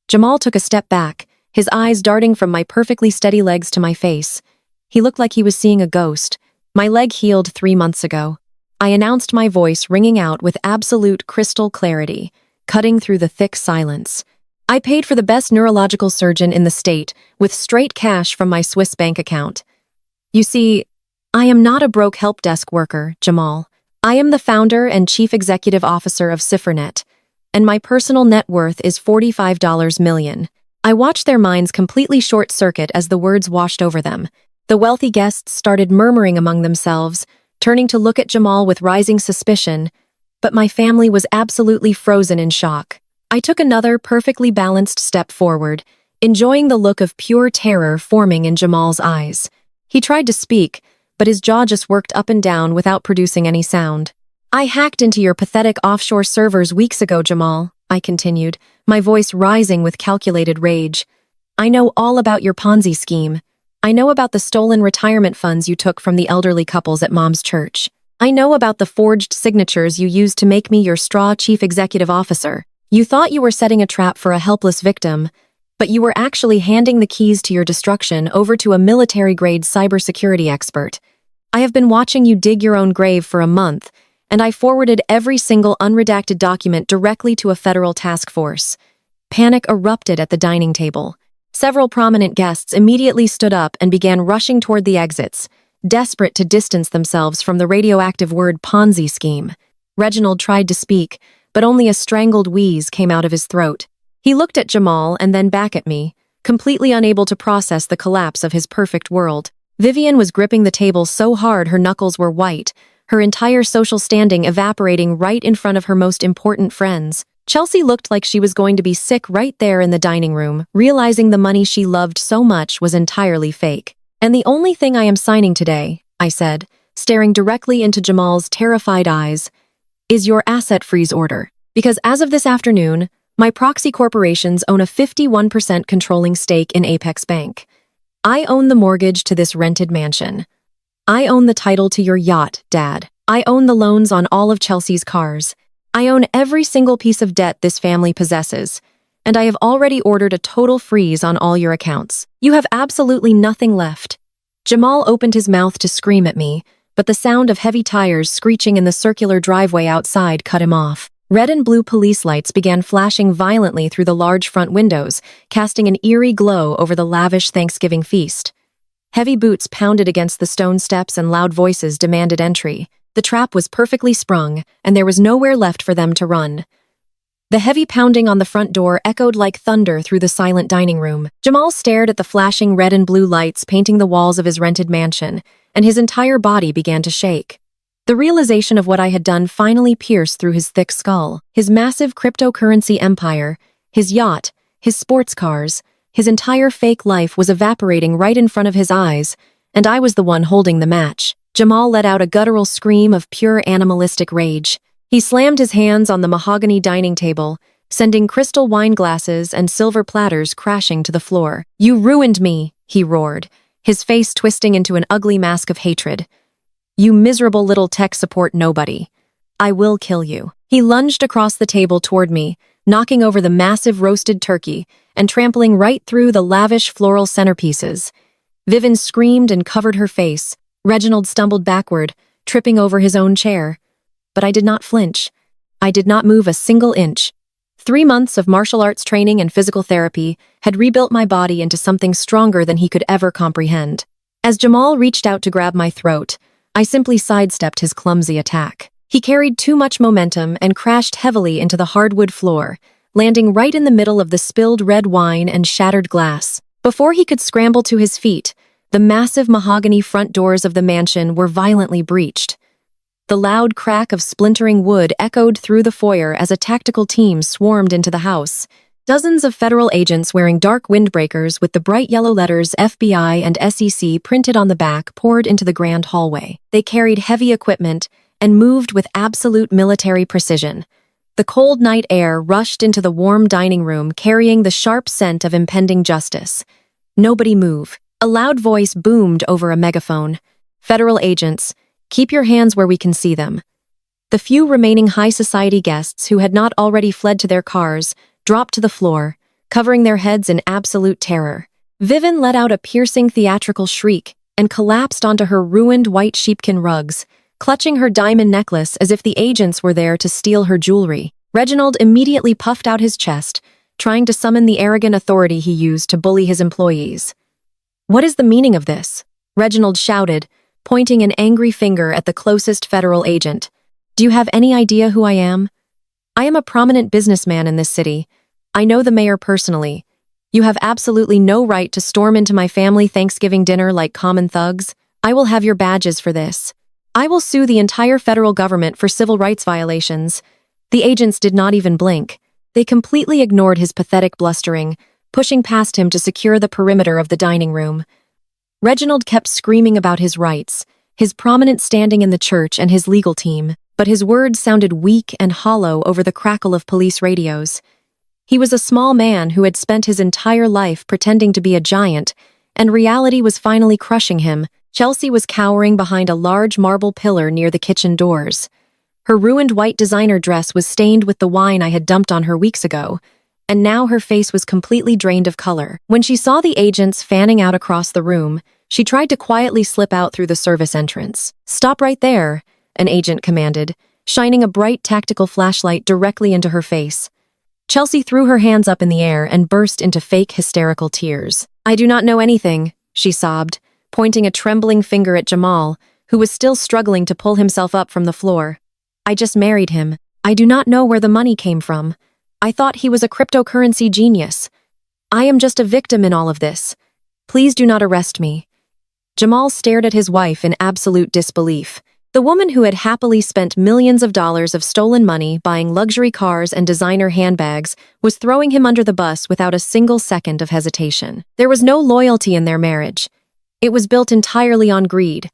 Jamal took a step back, his eyes darting from my perfectly steady legs to my face. He looked like he was seeing a ghost. My leg healed 3 months ago. I announced, my voice ringing out with absolute crystal clarity, cutting through the thick silence. I paid for the best neurological surgeon in the state with straight cash from my Swiss bank account. You see, I am not a broke help desk worker, Jamal. I am the founder and chief executive officer of Ciphernet, and my personal net worth is $45 million. I watched their minds completely short-circuit as the words washed over them. The wealthy guests started murmuring among themselves, turning to look at Jamal with rising suspicion, but my family was absolutely frozen in shock. I took another perfectly balanced step forward, enjoying the look of pure terror forming in Jamal's eyes. He tried to speak, but his jaw just worked up and down without producing any sound. "I hacked into your pathetic offshore servers weeks ago, Jamal," I continued, my voice rising with calculated rage. I know all about your Ponzi scheme. I know about the stolen retirement funds you took from the elderly couples at Mom's church. I know about the forged signatures you used to make me your straw chief executive officer. You thought you were setting a trap for a helpless victim, but you were actually handing the keys to your destruction over to a military-grade cybersecurity expert. I have been watching you dig your own grave for a month, and I forwarded every single unredacted document directly to a federal task force. Panic erupted at the dining table. Several prominent guests immediately stood up and began rushing toward the exits, desperate to distance themselves from the radioactive word Ponzi scheme. Reginald tried to speak, but only a strangled wheeze came out of his throat. He looked at Jamal and then back at me, completely unable to process the collapse of his perfect world. Vivian was gripping the table so hard her knuckles were white, her entire social standing evaporating right in front of her most important friends. Chelsea looked like she was going to be sick right there in the dining room, realizing the money she loved so much was entirely fake. And the only thing I am signing today, I said, staring directly into Jamal's terrified eyes, is your asset freeze order. Because as of this afternoon, my proxy corporations own a 51% controlling stake in Apex Bank. I own the mortgage to this rented mansion. I own the title to your yacht, Dad. I own the loans on all of Chelsea's cars. I own every single piece of debt this family possesses, and I have already ordered a total freeze on all your accounts. You have absolutely nothing left. Jamal opened his mouth to scream at me, but the sound of heavy tires screeching in the circular driveway outside cut him off. Red and blue police lights began flashing violently through the large front windows, casting an eerie glow over the lavish Thanksgiving feast. Heavy boots pounded against the stone steps and loud voices demanded entry. The trap was perfectly sprung, and there was nowhere left for them to run. The heavy pounding on the front door echoed like thunder through the silent dining room. Jamal stared at the flashing red and blue lights painting the walls of his rented mansion, and his entire body began to shake. The realization of what I had done finally pierced through his thick skull. His massive cryptocurrency empire, his yacht, his sports cars, his entire fake life was evaporating right in front of his eyes, and I was the one holding the match. Jamal let out a guttural scream of pure animalistic rage. He slammed his hands on the mahogany dining table, sending crystal wine glasses and silver platters crashing to the floor. "You ruined me," he roared, his face twisting into an ugly mask of hatred. "You miserable little tech support nobody. I will kill you." He lunged across the table toward me, knocking over the massive roasted turkey and trampling right through the lavish floral centerpieces. Vivian screamed and covered her face. Reginald stumbled backward, tripping over his own chair. But I did not flinch. I did not move a single inch. 3 months of martial arts training and physical therapy had rebuilt my body into something stronger than he could ever comprehend. As Jamal reached out to grab my throat, I simply sidestepped his clumsy attack. He carried too much momentum and crashed heavily into the hardwood floor, landing right in the middle of the spilled red wine and shattered glass. Before he could scramble to his feet, the massive mahogany front doors of the mansion were violently breached. The loud crack of splintering wood echoed through the foyer as a tactical team swarmed into the house. Dozens of federal agents wearing dark windbreakers with the bright yellow letters FBI and SEC printed on the back poured into the grand hallway. They carried heavy equipment and moved with absolute military precision. The cold night air rushed into the warm dining room carrying the sharp scent of impending justice. "Nobody move." A loud voice boomed over a megaphone. "Federal agents, keep your hands where we can see them." The few remaining high society guests who had not already fled to their cars dropped to the floor, covering their heads in absolute terror. Vivian let out a piercing theatrical shriek and collapsed onto her ruined white sheepskin rugs, clutching her diamond necklace as if the agents were there to steal her jewelry. Reginald immediately puffed out his chest, trying to summon the arrogant authority he used to bully his employees. "What is the meaning of this?" Reginald shouted, pointing an angry finger at the closest federal agent. "Do you have any idea who I am? I am a prominent businessman in this city. I know the mayor personally. You have absolutely no right to storm into my family Thanksgiving dinner like common thugs. I will have your badges for this. I will sue the entire federal government for civil rights violations." The agents did not even blink. They completely ignored his pathetic blustering, pushing past him to secure the perimeter of the dining room. Reginald kept screaming about his rights, his prominent standing in the church and his legal team. but his words sounded weak and hollow over the crackle of police radios. He was a small man who had spent his entire life pretending to be a giant, and reality was finally crushing him. Chelsea was cowering behind a large marble pillar near the kitchen doors. Her ruined white designer dress was stained with the wine I had dumped on her weeks ago, and now her face was completely drained of color. When she saw the agents fanning out across the room, she tried to quietly slip out through the service entrance. "Stop right there," an agent commanded, shining a bright tactical flashlight directly into her face. Chelsea threw her hands up in the air and burst into fake hysterical tears. "I do not know anything," she sobbed, pointing a trembling finger at Jamal, who was still struggling to pull himself up from the floor. "I just married him. I do not know where the money came from. I thought he was a cryptocurrency genius. I am just a victim in all of this. Please do not arrest me." Jamal stared at his wife in absolute disbelief. The woman who had happily spent millions of dollars of stolen money buying luxury cars and designer handbags was throwing him under the bus without a single second of hesitation. There was no loyalty in their marriage. It was built entirely on greed.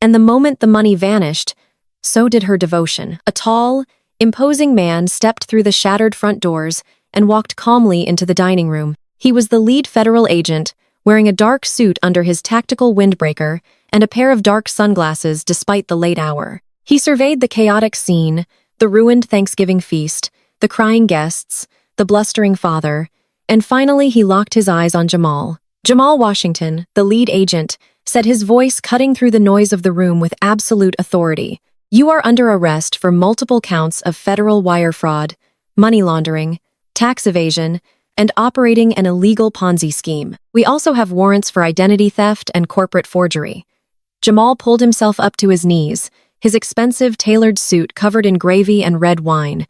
And the moment the money vanished, so did her devotion. A tall, imposing man stepped through the shattered front doors and walked calmly into the dining room. He was the lead federal agent, wearing a dark suit under his tactical windbreaker and a pair of dark sunglasses despite the late hour. He surveyed the chaotic scene, the ruined Thanksgiving feast, the crying guests, the blustering father, and finally he locked his eyes on Jamal. Jamal Washington, the lead agent, said, his voice cutting through the noise of the room with absolute authority. "You are under arrest for multiple counts of federal wire fraud, money laundering, tax evasion, and operating an illegal Ponzi scheme. We also have warrants for identity theft and corporate forgery." Jamal pulled himself up to his knees, his expensive tailored suit covered in gravy and red wine.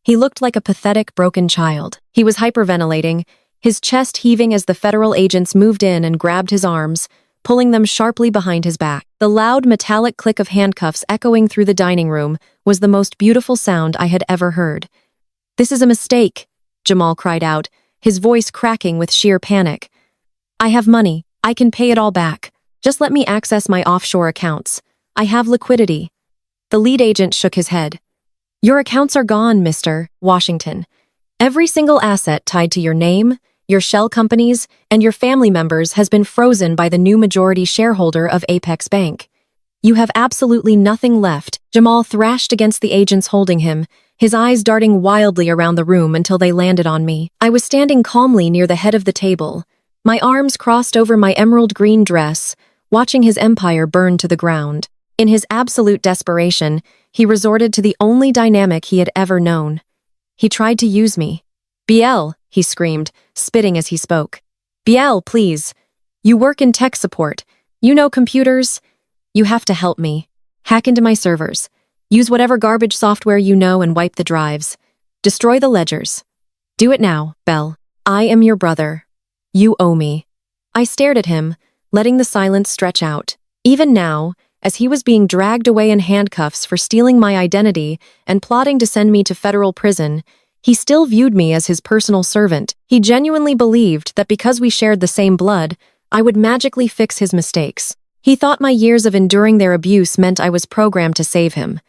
He looked like a pathetic, broken child. He was hyperventilating, his chest heaving as the federal agents moved in and grabbed his arms, pulling them sharply behind his back. The loud metallic click of handcuffs echoing through the dining room was the most beautiful sound I had ever heard. "This is a mistake," Jamal cried out, his voice cracking with sheer panic. "I have money. I can pay it all back. Just let me access my offshore accounts. I have liquidity." The lead agent shook his head. "Your accounts are gone, Mr. Washington. Every single asset tied to your name, your shell companies, and your family members has been frozen by the new majority shareholder of Apex Bank. You have absolutely nothing left." Jamal thrashed against the agents holding him, his eyes darting wildly around the room until they landed on me. I was standing calmly near the head of the table, my arms crossed over my emerald green dress, watching his empire burn to the ground. In his absolute desperation, he resorted to the only dynamic he had ever known. He tried to use me. "BL," he screamed, spitting as he spoke. "BL, please. You work in tech support. You know computers. You have to help me. Hack into my servers. Use whatever garbage software you know and wipe the drives. Destroy the ledgers. Do it now, Belle. I am your brother. You owe me." I stared at him, letting the silence stretch out. Even now, as he was being dragged away in handcuffs for stealing my identity and plotting to send me to federal prison, he still viewed me as his personal servant. He genuinely believed that because we shared the same blood, I would magically fix his mistakes. He thought my years of enduring their abuse meant I was programmed to save him.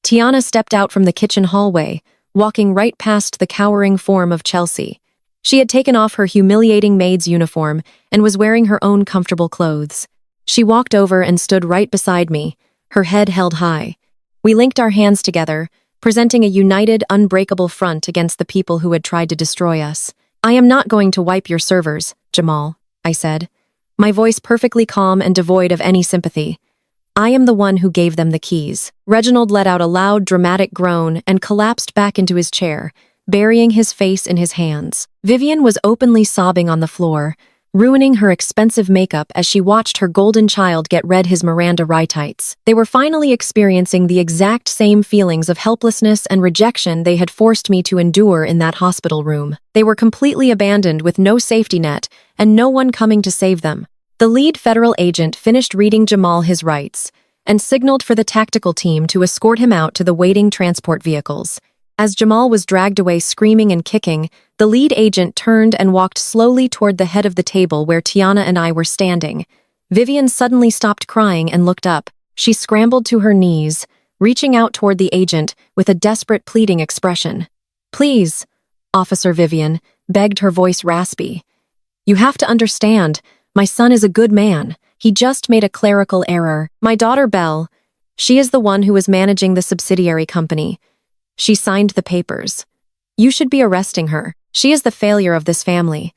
Tiana stepped out from the kitchen hallway, walking right past the cowering form of Chelsea. She had taken off her humiliating maid's uniform and was wearing her own comfortable clothes. She walked over and stood right beside me, her head held high. We linked our hands together, presenting a united, unbreakable front against the people who had tried to destroy us. "I am not going to wipe your servers, Jamal," I said, my voice perfectly calm and devoid of any sympathy. "I am the one who gave them the keys." Reginald let out a loud, dramatic groan and collapsed back into his chair, burying his face in his hands. Vivian was openly sobbing on the floor, ruining her expensive makeup as she watched her golden child get read his Miranda rights. They were finally experiencing the exact same feelings of helplessness and rejection they had forced me to endure in that hospital room. They were completely abandoned with no safety net and no one coming to save them. The lead federal agent finished reading Jamal his rights and signaled for the tactical team to escort him out to the waiting transport vehicles. As Jamal was dragged away screaming and kicking, the lead agent turned and walked slowly toward the head of the table where Tiana and I were standing. Vivian suddenly stopped crying and looked up. She scrambled to her knees, reaching out toward the agent with a desperate pleading expression. "Please, Officer Vivian," begged her voice raspy. "You have to understand, my son is a good man. He just made a clerical error. My daughter Belle, she is the one who is managing the subsidiary company. She signed the papers. You should be arresting her. She is the failure of this family."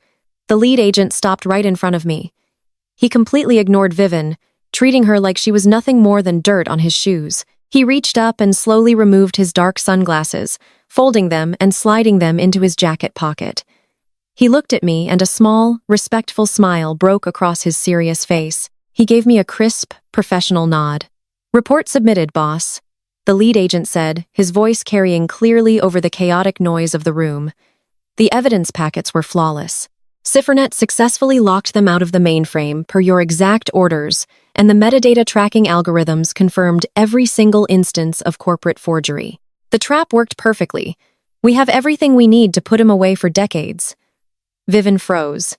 The lead agent stopped right in front of me. He completely ignored Vivian, treating her like she was nothing more than dirt on his shoes. He reached up and slowly removed his dark sunglasses, folding them and sliding them into his jacket pocket. He looked at me and a small, respectful smile broke across his serious face. He gave me a crisp, professional nod. "Report submitted, boss," the lead agent said, his voice carrying clearly over the chaotic noise of the room. The evidence packets were flawless. Ciphernet successfully locked them out of the mainframe per your exact orders, and the metadata tracking algorithms confirmed every single instance of corporate forgery. The trap worked perfectly. We have everything we need to put him away for decades. Vivian froze.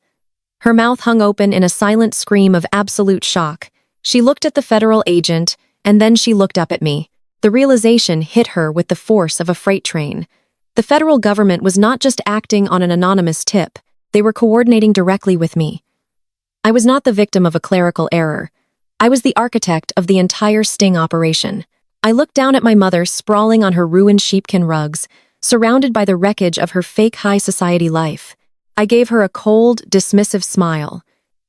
Her mouth hung open in a silent scream of absolute shock. She looked at the federal agent, and then she looked up at me. The realization hit her with the force of a freight train. The federal government was not just acting on an anonymous tip. They were coordinating directly with me. I was not the victim of a clerical error. I was the architect of the entire sting operation. I looked down at my mother sprawling on her ruined sheepskin rugs, surrounded by the wreckage of her fake high society life. I gave her a cold, dismissive smile.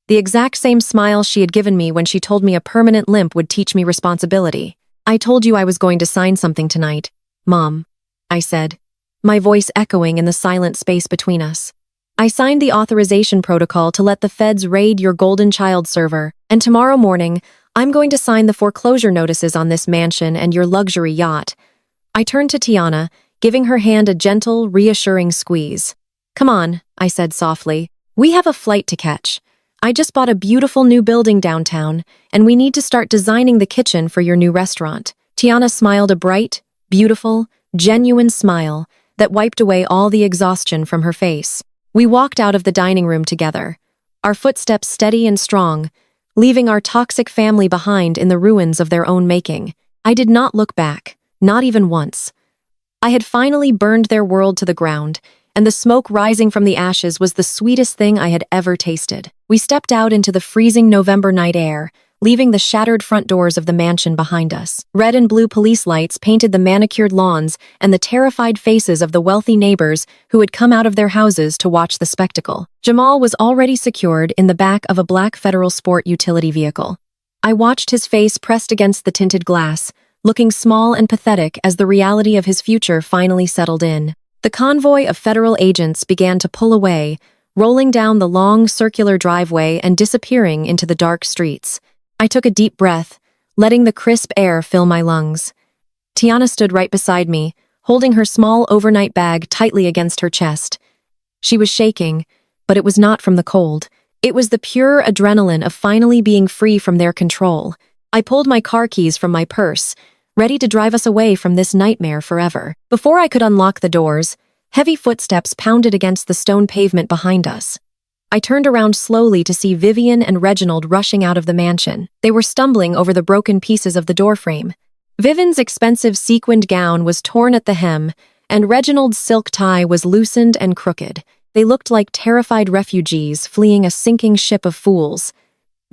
The exact same smile she had given me when she told me a permanent limp would teach me responsibility. "I told you I was going to sign something tonight, Mom," I said, my voice echoing in the silent space between us. "I signed the authorization protocol to let the feds raid your golden child server, and tomorrow morning, I'm going to sign the foreclosure notices on this mansion and your luxury yacht." I turned to Tiana, giving her hand a gentle, reassuring squeeze. "Come on," I said softly. "We have a flight to catch. I just bought a beautiful new building downtown, and we need to start designing the kitchen for your new restaurant." Tiana smiled a bright, beautiful, genuine smile that wiped away all the exhaustion from her face. We walked out of the dining room together, our footsteps steady and strong, leaving our toxic family behind in the ruins of their own making. I did not look back, not even once. I had finally burned their world to the ground, and the smoke rising from the ashes was the sweetest thing I had ever tasted. We stepped out into the freezing November night air, leaving the shattered front doors of the mansion behind us. Red and blue police lights painted the manicured lawns and the terrified faces of the wealthy neighbors who had come out of their houses to watch the spectacle. Jamal was already secured in the back of a black Federal Sport utility vehicle. I watched his face pressed against the tinted glass, looking small and pathetic as the reality of his future finally settled in. The convoy of federal agents began to pull away, rolling down the long circular driveway and disappearing into the dark streets. I took a deep breath, letting the crisp air fill my lungs. Tiana stood right beside me, holding her small overnight bag tightly against her chest. She was shaking, but it was not from the cold. It was the pure adrenaline of finally being free from their control. I pulled my car keys from my purse, ready to drive us away from this nightmare forever. Before I could unlock the doors, heavy footsteps pounded against the stone pavement behind us. I turned around slowly to see Vivian and Reginald rushing out of the mansion. They were stumbling over the broken pieces of the doorframe. Vivian's expensive sequined gown was torn at the hem, and Reginald's silk tie was loosened and crooked. They looked like terrified refugees fleeing a sinking ship of fools.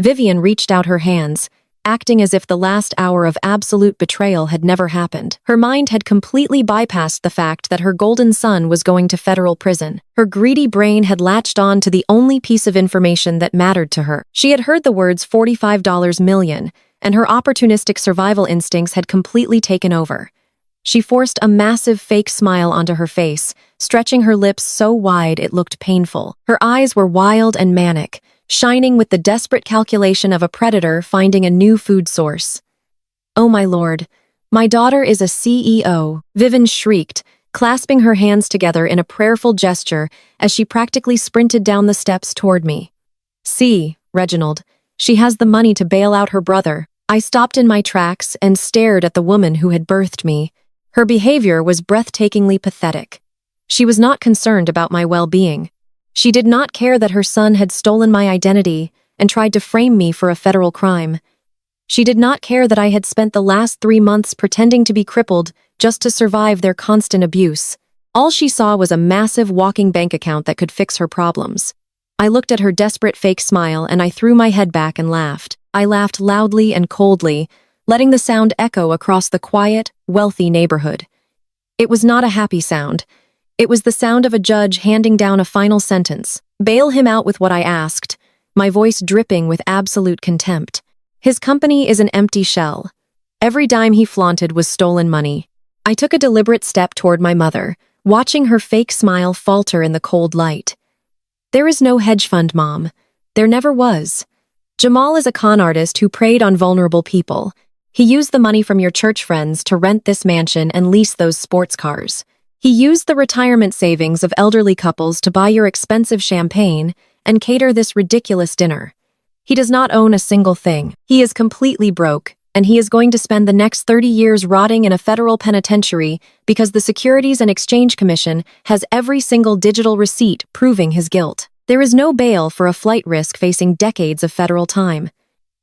Vivian reached out her hands, acting as if the last hour of absolute betrayal had never happened. Her mind had completely bypassed the fact that her golden son was going to federal prison. Her greedy brain had latched on to the only piece of information that mattered to her. She had heard the words $45 million, and her opportunistic survival instincts had completely taken over. She forced a massive fake smile onto her face, stretching her lips so wide it looked painful. Her eyes were wild and manic, shining with the desperate calculation of a predator finding a new food source. "Oh my lord, my daughter is a CEO," Vivian shrieked, clasping her hands together in a prayerful gesture as she practically sprinted down the steps toward me. "See, Reginald, she has the money to bail out her brother." I stopped in my tracks and stared at the woman who had birthed me. Her behavior was breathtakingly pathetic. She was not concerned about my well-being. She did not care that her son had stolen my identity and tried to frame me for a federal crime. She did not care that I had spent the last 3 months pretending to be crippled just to survive their constant abuse. All she saw was a massive walking bank account that could fix her problems. I looked at her desperate fake smile and I threw my head back and laughed. I laughed loudly and coldly, letting the sound echo across the quiet, wealthy neighborhood. It was not a happy sound. It was the sound of a judge handing down a final sentence. Bail him out with what I asked, my voice dripping with absolute contempt. His company is an empty shell. Every dime he flaunted was stolen money. I took a deliberate step toward my mother, watching her fake smile falter in the cold light. There is no hedge fund, Mom. There never was. Jamal is a con artist who preyed on vulnerable people. He used the money from your church friends to rent this mansion and lease those sports cars. He used the retirement savings of elderly couples to buy your expensive champagne and cater this ridiculous dinner. He does not own a single thing. He is completely broke, and he is going to spend the next 30 years rotting in a federal penitentiary because the Securities and Exchange Commission has every single digital receipt proving his guilt. There is no bail for a flight risk facing decades of federal time.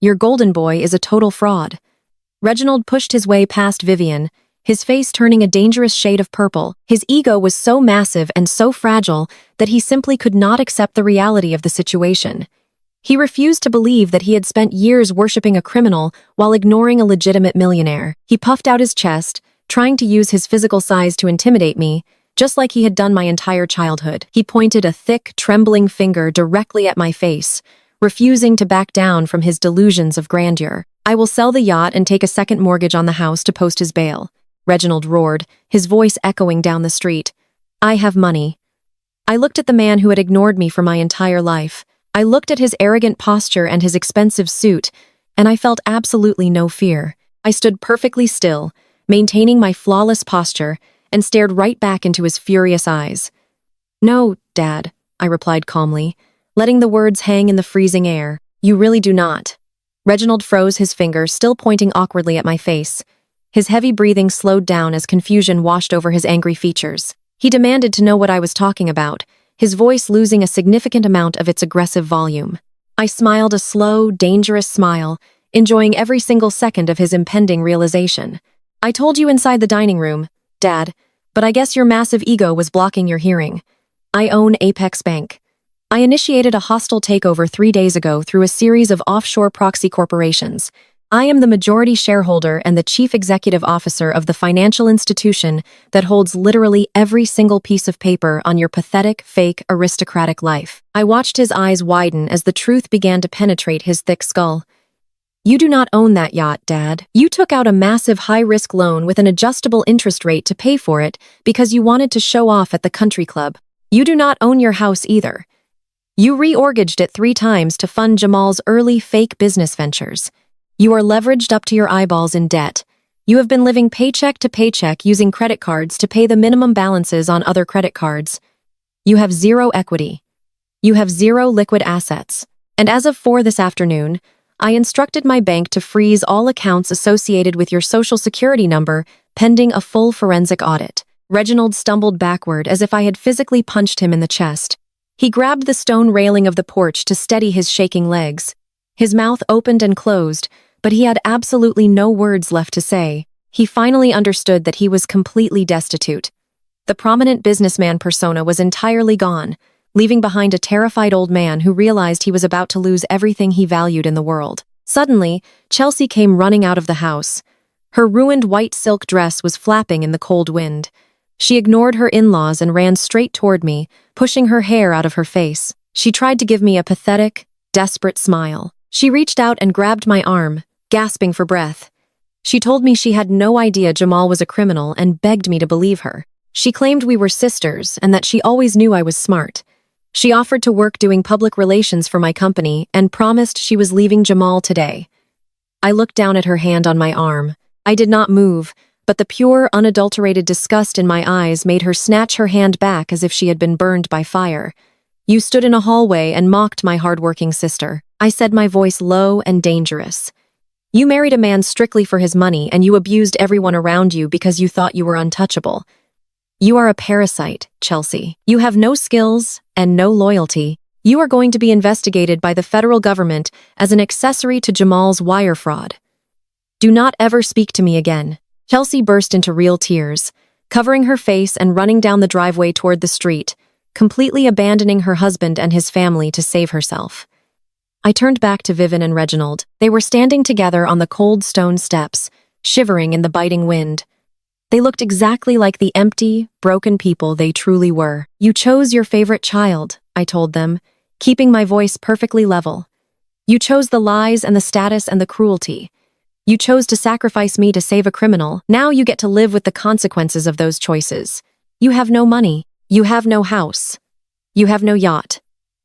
Your golden boy is a total fraud. Reginald pushed his way past Vivian, his face turning a dangerous shade of purple. His ego was so massive and so fragile that he simply could not accept the reality of the situation. He refused to believe that he had spent years worshipping a criminal while ignoring a legitimate millionaire. He puffed out his chest, trying to use his physical size to intimidate me, just like he had done my entire childhood. He pointed a thick, trembling finger directly at my face, refusing to back down from his delusions of grandeur. I will sell the yacht and take a second mortgage on the house to post his bail, Reginald roared, his voice echoing down the street. I have money. I looked at the man who had ignored me for my entire life. I looked at his arrogant posture and his expensive suit, and I felt absolutely no fear. I stood perfectly still, maintaining my flawless posture, and stared right back into his furious eyes. No, Dad, I replied calmly, letting the words hang in the freezing air. You really do not. Reginald froze his finger, still pointing awkwardly at my face. His heavy breathing slowed down as confusion washed over his angry features. He demanded to know what I was talking about, his voice losing a significant amount of its aggressive volume. I smiled a slow, dangerous smile, enjoying every single second of his impending realization. I told you inside the dining room, Dad, but I guess your massive ego was blocking your hearing. I own Apex Bank. I initiated a hostile takeover 3 days ago through a series of offshore proxy corporations. I am the majority shareholder and the chief executive officer of the financial institution that holds literally every single piece of paper on your pathetic, fake, aristocratic life. I watched his eyes widen as the truth began to penetrate his thick skull. You do not own that yacht, Dad. You took out a massive high-risk loan with an adjustable interest rate to pay for it because you wanted to show off at the country club. You do not own your house either. You re-mortgaged it 3 times to fund Jamal's early fake business ventures. You are leveraged up to your eyeballs in debt. You have been living paycheck to paycheck using credit cards to pay the minimum balances on other credit cards. You have zero equity. You have zero liquid assets. And as of 4 this afternoon, I instructed my bank to freeze all accounts associated with your social security number pending a full forensic audit. Reginald stumbled backward as if I had physically punched him in the chest. He grabbed the stone railing of the porch to steady his shaking legs. His mouth opened and closed, but he had absolutely no words left to say. He finally understood that he was completely destitute. The prominent businessman persona was entirely gone, leaving behind a terrified old man who realized he was about to lose everything he valued in the world. Suddenly, Chelsea came running out of the house. Her ruined white silk dress was flapping in the cold wind. She ignored her in-laws and ran straight toward me, pushing her hair out of her face. She tried to give me a pathetic, desperate smile. She reached out and grabbed my arm, gasping for breath. She told me she had no idea Jamal was a criminal and begged me to believe her. She claimed we were sisters and that she always knew I was smart. She offered to work doing public relations for my company and promised she was leaving Jamal today. I looked down at her hand on my arm. I did not move, but the pure, unadulterated disgust in my eyes made her snatch her hand back as if she had been burned by fire. You stood in a hallway and mocked my hardworking sister. I said, my voice low and dangerous. You married a man strictly for his money and you abused everyone around you because you thought you were untouchable. You are a parasite, Chelsea. You have no skills and no loyalty. You are going to be investigated by the federal government as an accessory to Jamal's wire fraud. Do not ever speak to me again." Chelsea burst into real tears, covering her face and running down the driveway toward the street, completely abandoning her husband and his family to save herself. I turned back to Vivian and Reginald. They were standing together on the cold stone steps, shivering in the biting wind. They looked exactly like the empty, broken people they truly were. "You chose your favorite child," I told them, keeping my voice perfectly level. "You chose the lies and the status and the cruelty. You chose to sacrifice me to save a criminal. Now you get to live with the consequences of those choices. You have no money. You have no house. You have no yacht.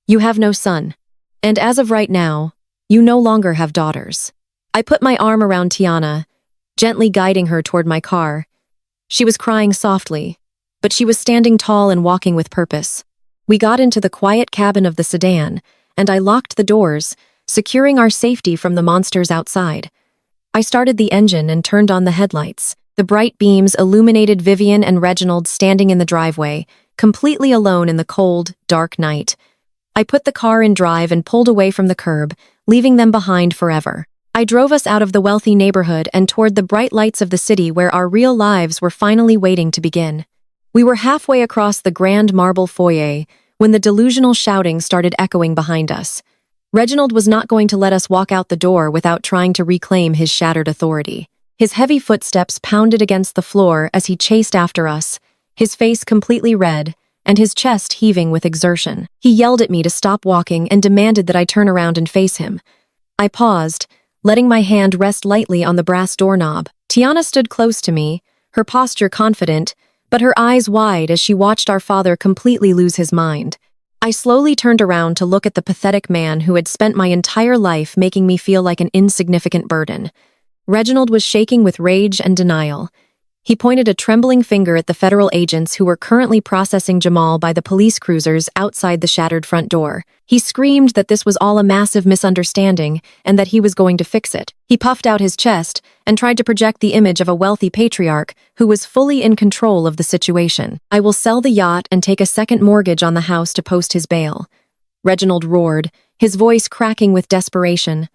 You have no son. And as of right now, you no longer have daughters." I put my arm around Tiana, gently guiding her toward my car. She was crying softly, but she was standing tall and walking with purpose. We got into the quiet cabin of the sedan, and I locked the doors, securing our safety from the monsters outside. I started the engine and turned on the headlights. The bright beams illuminated Vivian and Reginald standing in the driveway, completely alone in the cold, dark night. I put the car in drive and pulled away from the curb, leaving them behind forever. I drove us out of the wealthy neighborhood and toward the bright lights of the city where our real lives were finally waiting to begin. We were halfway across the grand marble foyer when the delusional shouting started echoing behind us. Reginald was not going to let us walk out the door without trying to reclaim his shattered authority. His heavy footsteps pounded against the floor as he chased after us, his face completely red, and his chest heaving with exertion. He yelled at me to stop walking and demanded that I turn around and face him. I paused, letting my hand rest lightly on the brass doorknob. Tiana stood close to me, her posture confident, but her eyes wide as she watched our father completely lose his mind. I slowly turned around to look at the pathetic man who had spent my entire life making me feel like an insignificant burden. Reginald was shaking with rage and denial. He pointed a trembling finger at the federal agents who were currently processing Jamal by the police cruisers outside the shattered front door. He screamed that this was all a massive misunderstanding and that he was going to fix it. He puffed out his chest and tried to project the image of a wealthy patriarch who was fully in control of the situation. "I will sell the yacht and take a second mortgage on the house to post his bail," Reginald roared, his voice cracking with desperation.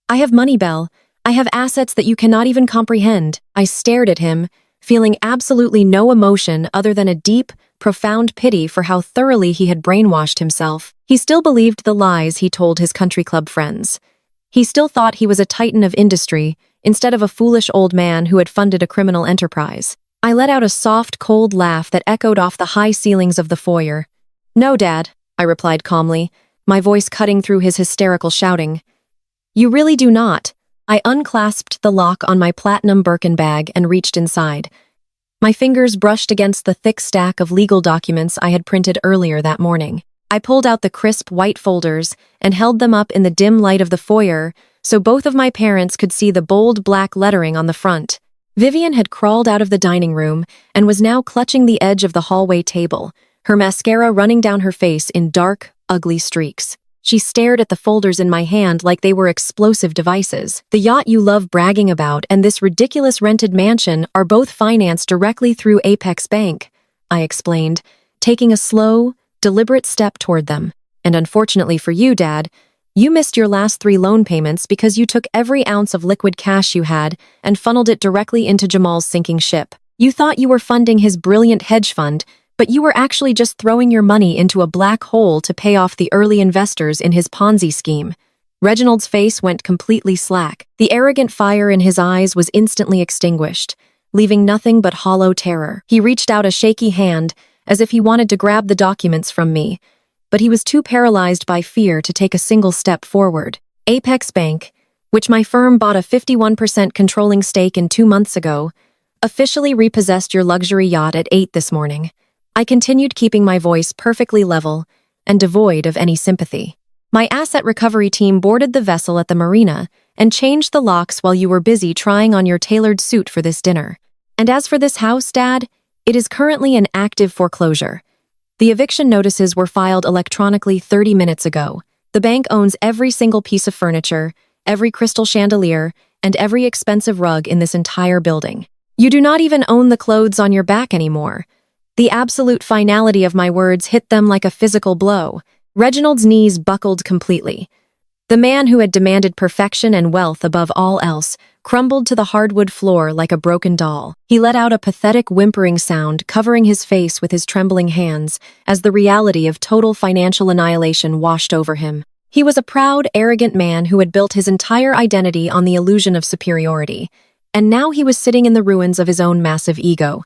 "I have money, Belle. I have assets that you cannot even comprehend." I stared at him, feeling absolutely no emotion other than a deep, profound pity for how thoroughly he had brainwashed himself. He still believed the lies he told his country club friends. He still thought he was a titan of industry, instead of a foolish old man who had funded a criminal enterprise. I let out a soft, cold laugh that echoed off the high ceilings of the foyer. "No, Dad," I replied calmly, my voice cutting through his hysterical shouting. "You really do not." I unclasped the lock on my platinum Birkin bag and reached inside. My fingers brushed against the thick stack of legal documents I had printed earlier that morning. I pulled out the crisp white folders and held them up in the dim light of the foyer so both of my parents could see the bold black lettering on the front. Vivian had crawled out of the dining room and was now clutching the edge of the hallway table, her mascara running down her face in dark, ugly streaks. She stared at the folders in my hand like they were explosive devices. "The yacht you love bragging about and this ridiculous rented mansion are both financed directly through Apex Bank," I explained, taking a slow, deliberate step toward them. "And unfortunately for you, Dad, you missed your last 3 loan payments because you took every ounce of liquid cash you had and funneled it directly into Jamal's sinking ship. You thought you were funding his brilliant hedge fund, but you were actually just throwing your money into a black hole to pay off the early investors in his Ponzi scheme." Reginald's face went completely slack. The arrogant fire in his eyes was instantly extinguished, leaving nothing but hollow terror. He reached out a shaky hand, as if he wanted to grab the documents from me, but he was too paralyzed by fear to take a single step forward. Apex Bank, which my firm bought a 51% controlling stake in 2 months ago, officially repossessed your luxury yacht at 8 this morning. I continued keeping my voice perfectly level and devoid of any sympathy. "My asset recovery team boarded the vessel at the marina and changed the locks while you were busy trying on your tailored suit for this dinner. And as for this house, Dad, it is currently in active foreclosure. The eviction notices were filed electronically 30 minutes ago. The bank owns every single piece of furniture, every crystal chandelier, and every expensive rug in this entire building. You do not even own the clothes on your back anymore." The absolute finality of my words hit them like a physical blow. Reginald's knees buckled completely. The man who had demanded perfection and wealth above all else crumbled to the hardwood floor like a broken doll. He let out a pathetic whimpering sound, covering his face with his trembling hands, as the reality of total financial annihilation washed over him. He was a proud, arrogant man who had built his entire identity on the illusion of superiority, and now he was sitting in the ruins of his own massive ego.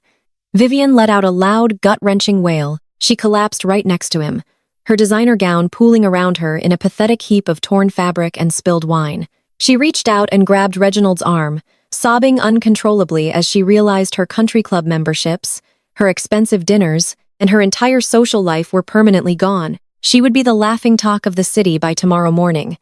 Vivian let out a loud, gut-wrenching wail. She collapsed right next to him, her designer gown pooling around her in a pathetic heap of torn fabric and spilled wine. She reached out and grabbed Reginald's arm, sobbing uncontrollably as she realized her country club memberships, her expensive dinners, and her entire social life were permanently gone. She would be the laughing talk of the city by tomorrow morning.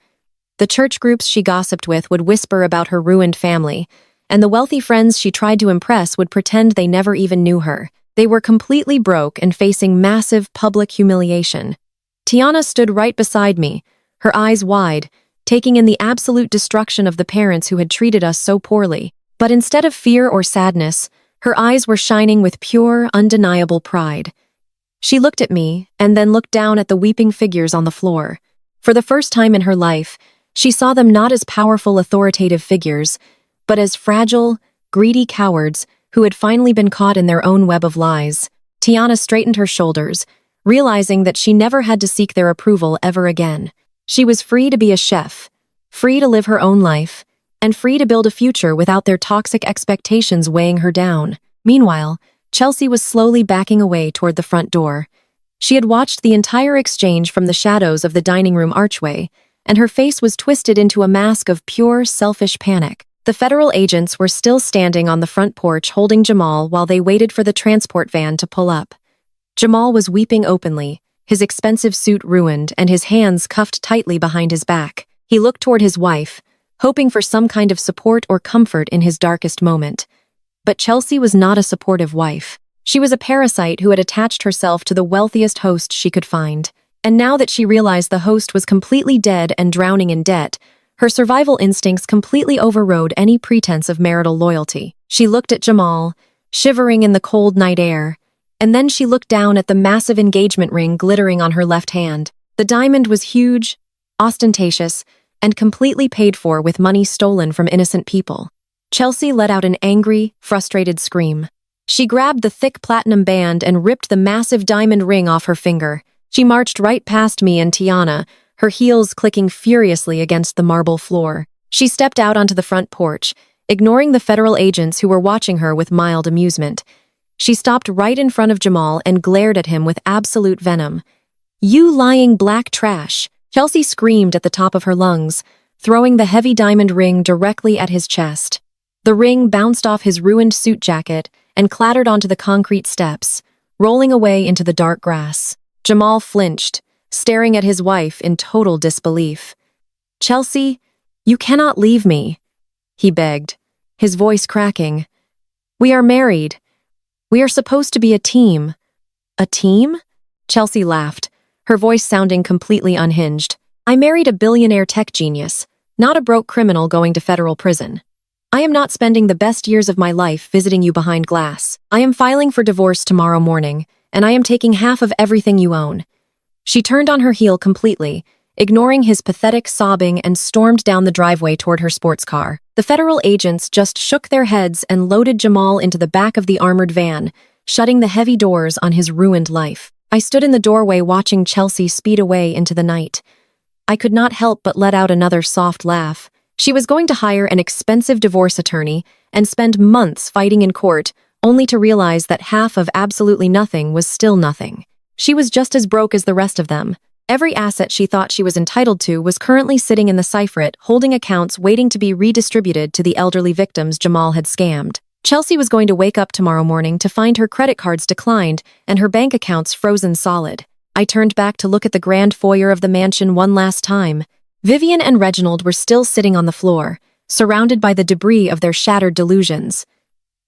The church groups she gossiped with would whisper about her ruined family, and the wealthy friends she tried to impress would pretend they never even knew her. They were completely broke and facing massive public humiliation. Tiana stood right beside me, her eyes wide, taking in the absolute destruction of the parents who had treated us so poorly. But instead of fear or sadness, her eyes were shining with pure, undeniable pride. She looked at me, and then looked down at the weeping figures on the floor. For the first time in her life, she saw them not as powerful, authoritative figures, but as fragile, greedy cowards who had finally been caught in their own web of lies. Tiana straightened her shoulders, realizing that she never had to seek their approval ever again. She was free to be a chef, free to live her own life, and free to build a future without their toxic expectations weighing her down. Meanwhile, Chelsea was slowly backing away toward the front door. She had watched the entire exchange from the shadows of the dining room archway, and her face was twisted into a mask of pure, selfish panic. The federal agents were still standing on the front porch holding Jamal while they waited for the transport van to pull up. Jamal was weeping openly, his expensive suit ruined and his hands cuffed tightly behind his back. He looked toward his wife, hoping for some kind of support or comfort in his darkest moment. But Chelsea was not a supportive wife. She was a parasite who had attached herself to the wealthiest host she could find. And now that she realized the host was completely dead and drowning in debt, her survival instincts completely overrode any pretense of marital loyalty. She looked at Jamal, shivering in the cold night air, and then she looked down at the massive engagement ring glittering on her left hand. The diamond was huge, ostentatious, and completely paid for with money stolen from innocent people. Chelsea let out an angry, frustrated scream. She grabbed the thick platinum band and ripped the massive diamond ring off her finger. She marched right past me and Tiana, her heels clicking furiously against the marble floor. She stepped out onto the front porch, ignoring the federal agents who were watching her with mild amusement. She stopped right in front of Jamal and glared at him with absolute venom. "You lying black trash!" Chelsea screamed at the top of her lungs, throwing the heavy diamond ring directly at his chest. The ring bounced off his ruined suit jacket and clattered onto the concrete steps, rolling away into the dark grass. Jamal flinched, staring at his wife in total disbelief. "Chelsea, you cannot leave me," he begged, his voice cracking. "We are married. We are supposed to be a team." "A team?" Chelsea laughed, her voice sounding completely unhinged. "I married a billionaire tech genius, not a broke criminal going to federal prison. I am not spending the best years of my life visiting you behind glass. I am filing for divorce tomorrow morning, and I am taking half of everything you own." She turned on her heel completely, ignoring his pathetic sobbing, and stormed down the driveway toward her sports car. The federal agents just shook their heads and loaded Jamal into the back of the armored van, shutting the heavy doors on his ruined life. I stood in the doorway watching Chelsea speed away into the night. I could not help but let out another soft laugh. She was going to hire an expensive divorce attorney and spend months fighting in court, only to realize that half of absolutely nothing was still nothing. She was just as broke as the rest of them. Every asset she thought she was entitled to was currently sitting in the Cypherate, holding accounts waiting to be redistributed to the elderly victims Jamal had scammed. Chelsea was going to wake up tomorrow morning to find her credit cards declined and her bank accounts frozen solid. I turned back to look at the grand foyer of the mansion one last time. Vivian and Reginald were still sitting on the floor, surrounded by the debris of their shattered delusions.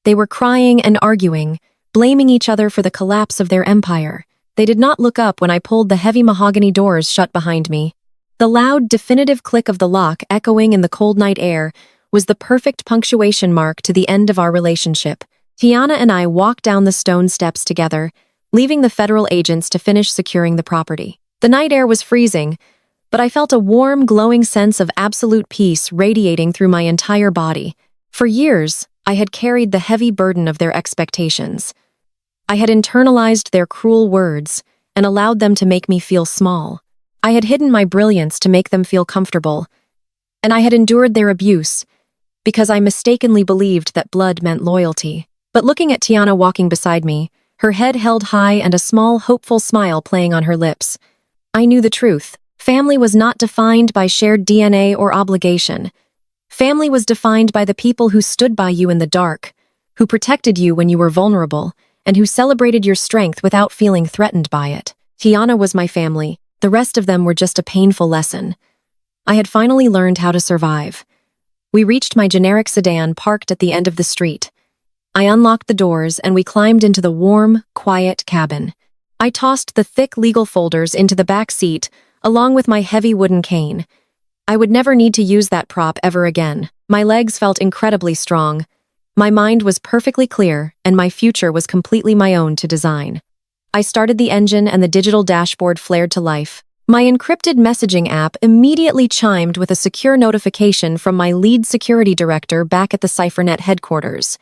They were crying and arguing, blaming each other for the collapse of their empire. They did not look up when I pulled the heavy mahogany doors shut behind me. The loud, definitive click of the lock echoing in the cold night air was the perfect punctuation mark to the end of our relationship. Tiana and I walked down the stone steps together, leaving the federal agents to finish securing the property. The night air was freezing, but I felt a warm, glowing sense of absolute peace radiating through my entire body. For years, I had carried the heavy burden of their expectations. I had internalized their cruel words and allowed them to make me feel small. I had hidden my brilliance to make them feel comfortable, and I had endured their abuse because I mistakenly believed that blood meant loyalty. But looking at Tiana walking beside me, her head held high and a small, hopeful smile playing on her lips, I knew the truth. Family was not defined by shared DNA or obligation. Family was defined by the people who stood by you in the dark, who protected you when you were vulnerable, and who celebrated your strength without feeling threatened by it. Tiana was my family. The rest of them were just a painful lesson. I had finally learned how to survive. We reached my generic sedan parked at the end of the street. I unlocked the doors and we climbed into the warm, quiet cabin. I tossed the thick legal folders into the back seat, along with my heavy wooden cane. I would never need to use that prop ever again. My legs felt incredibly strong. My mind was perfectly clear, and my future was completely my own to design. I started the engine and the digital dashboard flared to life. My encrypted messaging app immediately chimed with a secure notification from my lead security director back at the CipherNet headquarters.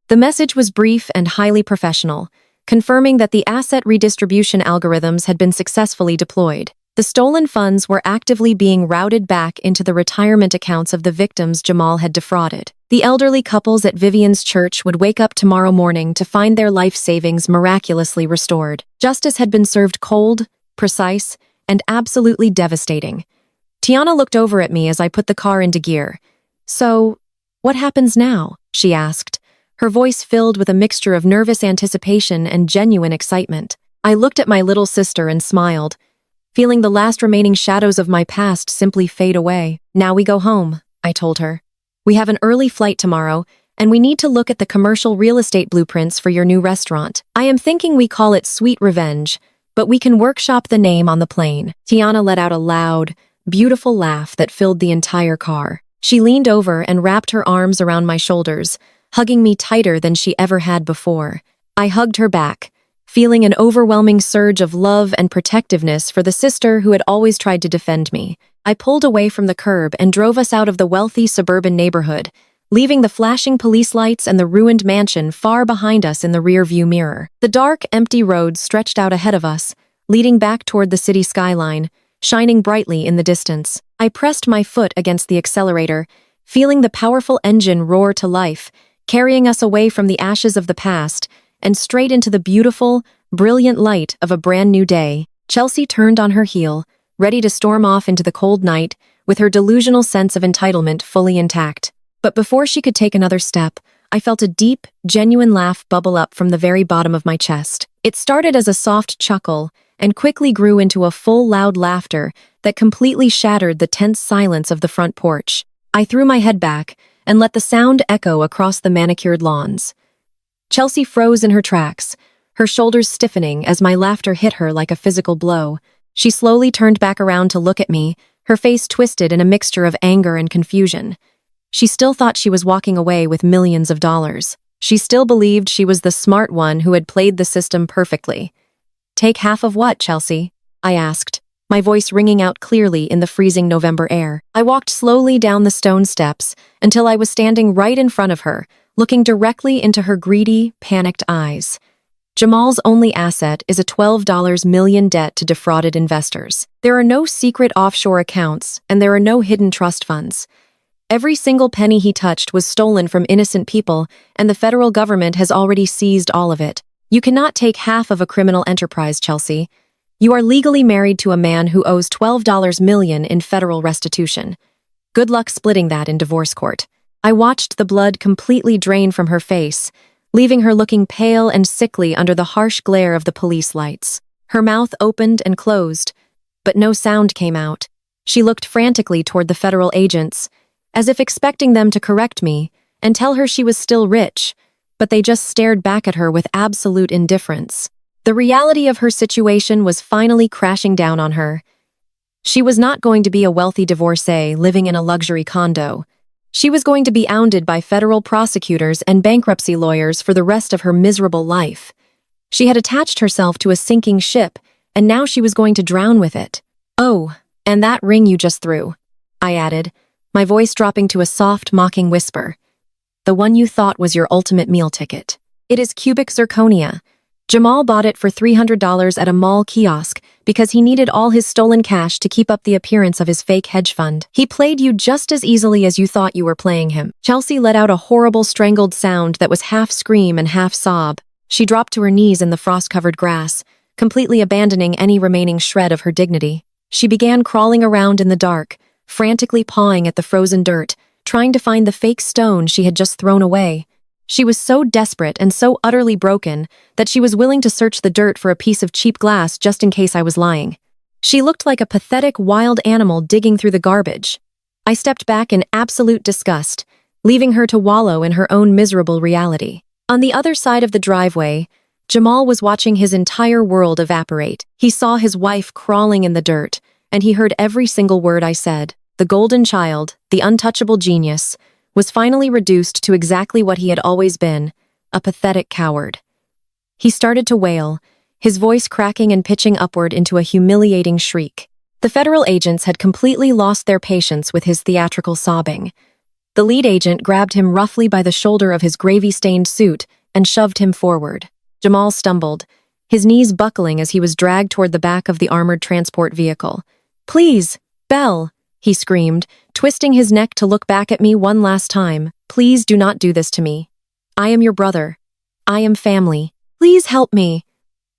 The message was brief and highly professional, confirming that the asset redistribution algorithms had been successfully deployed. The stolen funds were actively being routed back into the retirement accounts of the victims Jamal had defrauded. The elderly couples at Vivian's church would wake up tomorrow morning to find their life savings miraculously restored. Justice had been served cold, precise, and absolutely devastating. Tiana looked over at me as I put the car into gear. "So, what happens now?" she asked, her voice filled with a mixture of nervous anticipation and genuine excitement. I looked at my little sister and smiled, feeling the last remaining shadows of my past simply fade away. "Now we go home," I told her. "We have an early flight tomorrow, and we need to look at the commercial real estate blueprints for your new restaurant. I am thinking we call it Sweet Revenge, but we can workshop the name on the plane." Tiana let out a loud, beautiful laugh that filled the entire car. She leaned over and wrapped her arms around my shoulders, hugging me tighter than she ever had before. I hugged her back, feeling an overwhelming surge of love and protectiveness for the sister who had always tried to defend me. I pulled away from the curb and drove us out of the wealthy suburban neighborhood, leaving the flashing police lights and the ruined mansion far behind us in the rear-view mirror. The dark, empty road stretched out ahead of us, leading back toward the city skyline, shining brightly in the distance. I pressed my foot against the accelerator, feeling the powerful engine roar to life, carrying us away from the ashes of the past and straight into the beautiful, brilliant light of a brand new day. Chelsea turned on her heel, ready to storm off into the cold night, with her delusional sense of entitlement fully intact. But before she could take another step, I felt a deep, genuine laugh bubble up from the very bottom of my chest. It started as a soft chuckle and quickly grew into a full, loud laughter that completely shattered the tense silence of the front porch. I threw my head back and let the sound echo across the manicured lawns. Chelsea froze in her tracks, her shoulders stiffening as my laughter hit her like a physical blow. She slowly turned back around to look at me, her face twisted in a mixture of anger and confusion. She still thought she was walking away with millions of dollars. She still believed she was the smart one who had played the system perfectly. "Take half of what, Chelsea?" I asked, my voice ringing out clearly in the freezing November air. I walked slowly down the stone steps until I was standing right in front of her, looking directly into her greedy, panicked eyes. Jamal's only asset is a $12 million debt to defrauded investors. There are no secret offshore accounts, and there are no hidden trust funds. Every single penny he touched was stolen from innocent people, and the federal government has already seized all of it. You cannot take half of a criminal enterprise, Chelsea. You are legally married to a man who owes $12 million in federal restitution. Good luck splitting that in divorce court. I watched the blood completely drain from her face, leaving her looking pale and sickly under the harsh glare of the police lights. Her mouth opened and closed, but no sound came out. She looked frantically toward the federal agents, as if expecting them to correct me and tell her she was still rich, but they just stared back at her with absolute indifference. The reality of her situation was finally crashing down on her. She was not going to be a wealthy divorcee living in a luxury condo. She was going to be hounded by federal prosecutors and bankruptcy lawyers for the rest of her miserable life. She had attached herself to a sinking ship, and now she was going to drown with it. "Oh," And that ring you just threw, I added, my voice dropping to a soft, mocking whisper. The one you thought was your ultimate meal ticket. It is cubic zirconia. Jamal bought it for $300 at a mall kiosk because he needed all his stolen cash to keep up the appearance of his fake hedge fund. He played you just as easily as you thought you were playing him. Chelsea let out a horrible strangled sound that was half scream and half sob. She dropped to her knees in the frost-covered grass, completely abandoning any remaining shred of her dignity. She began crawling around in the dark, frantically pawing at the frozen dirt, trying to find the fake stone she had just thrown away. She was so desperate and so utterly broken that she was willing to search the dirt for a piece of cheap glass just in case I was lying. She looked like a pathetic wild animal digging through the garbage. I stepped back in absolute disgust, leaving her to wallow in her own miserable reality. On the other side of the driveway, Jamal was watching his entire world evaporate. He saw his wife crawling in the dirt, and he heard every single word I said. The golden child, the untouchable genius, was finally reduced to exactly what he had always been, a pathetic coward. He started to wail, his voice cracking and pitching upward into a humiliating shriek. The federal agents had completely lost their patience with his theatrical sobbing. The lead agent grabbed him roughly by the shoulder of his gravy-stained suit and shoved him forward. Jamal stumbled, his knees buckling as he was dragged toward the back of the armored transport vehicle. "Please, Belle," he screamed, twisting his neck to look back at me one last time. "Please do not do this to me. I am your brother. I am family. Please help me."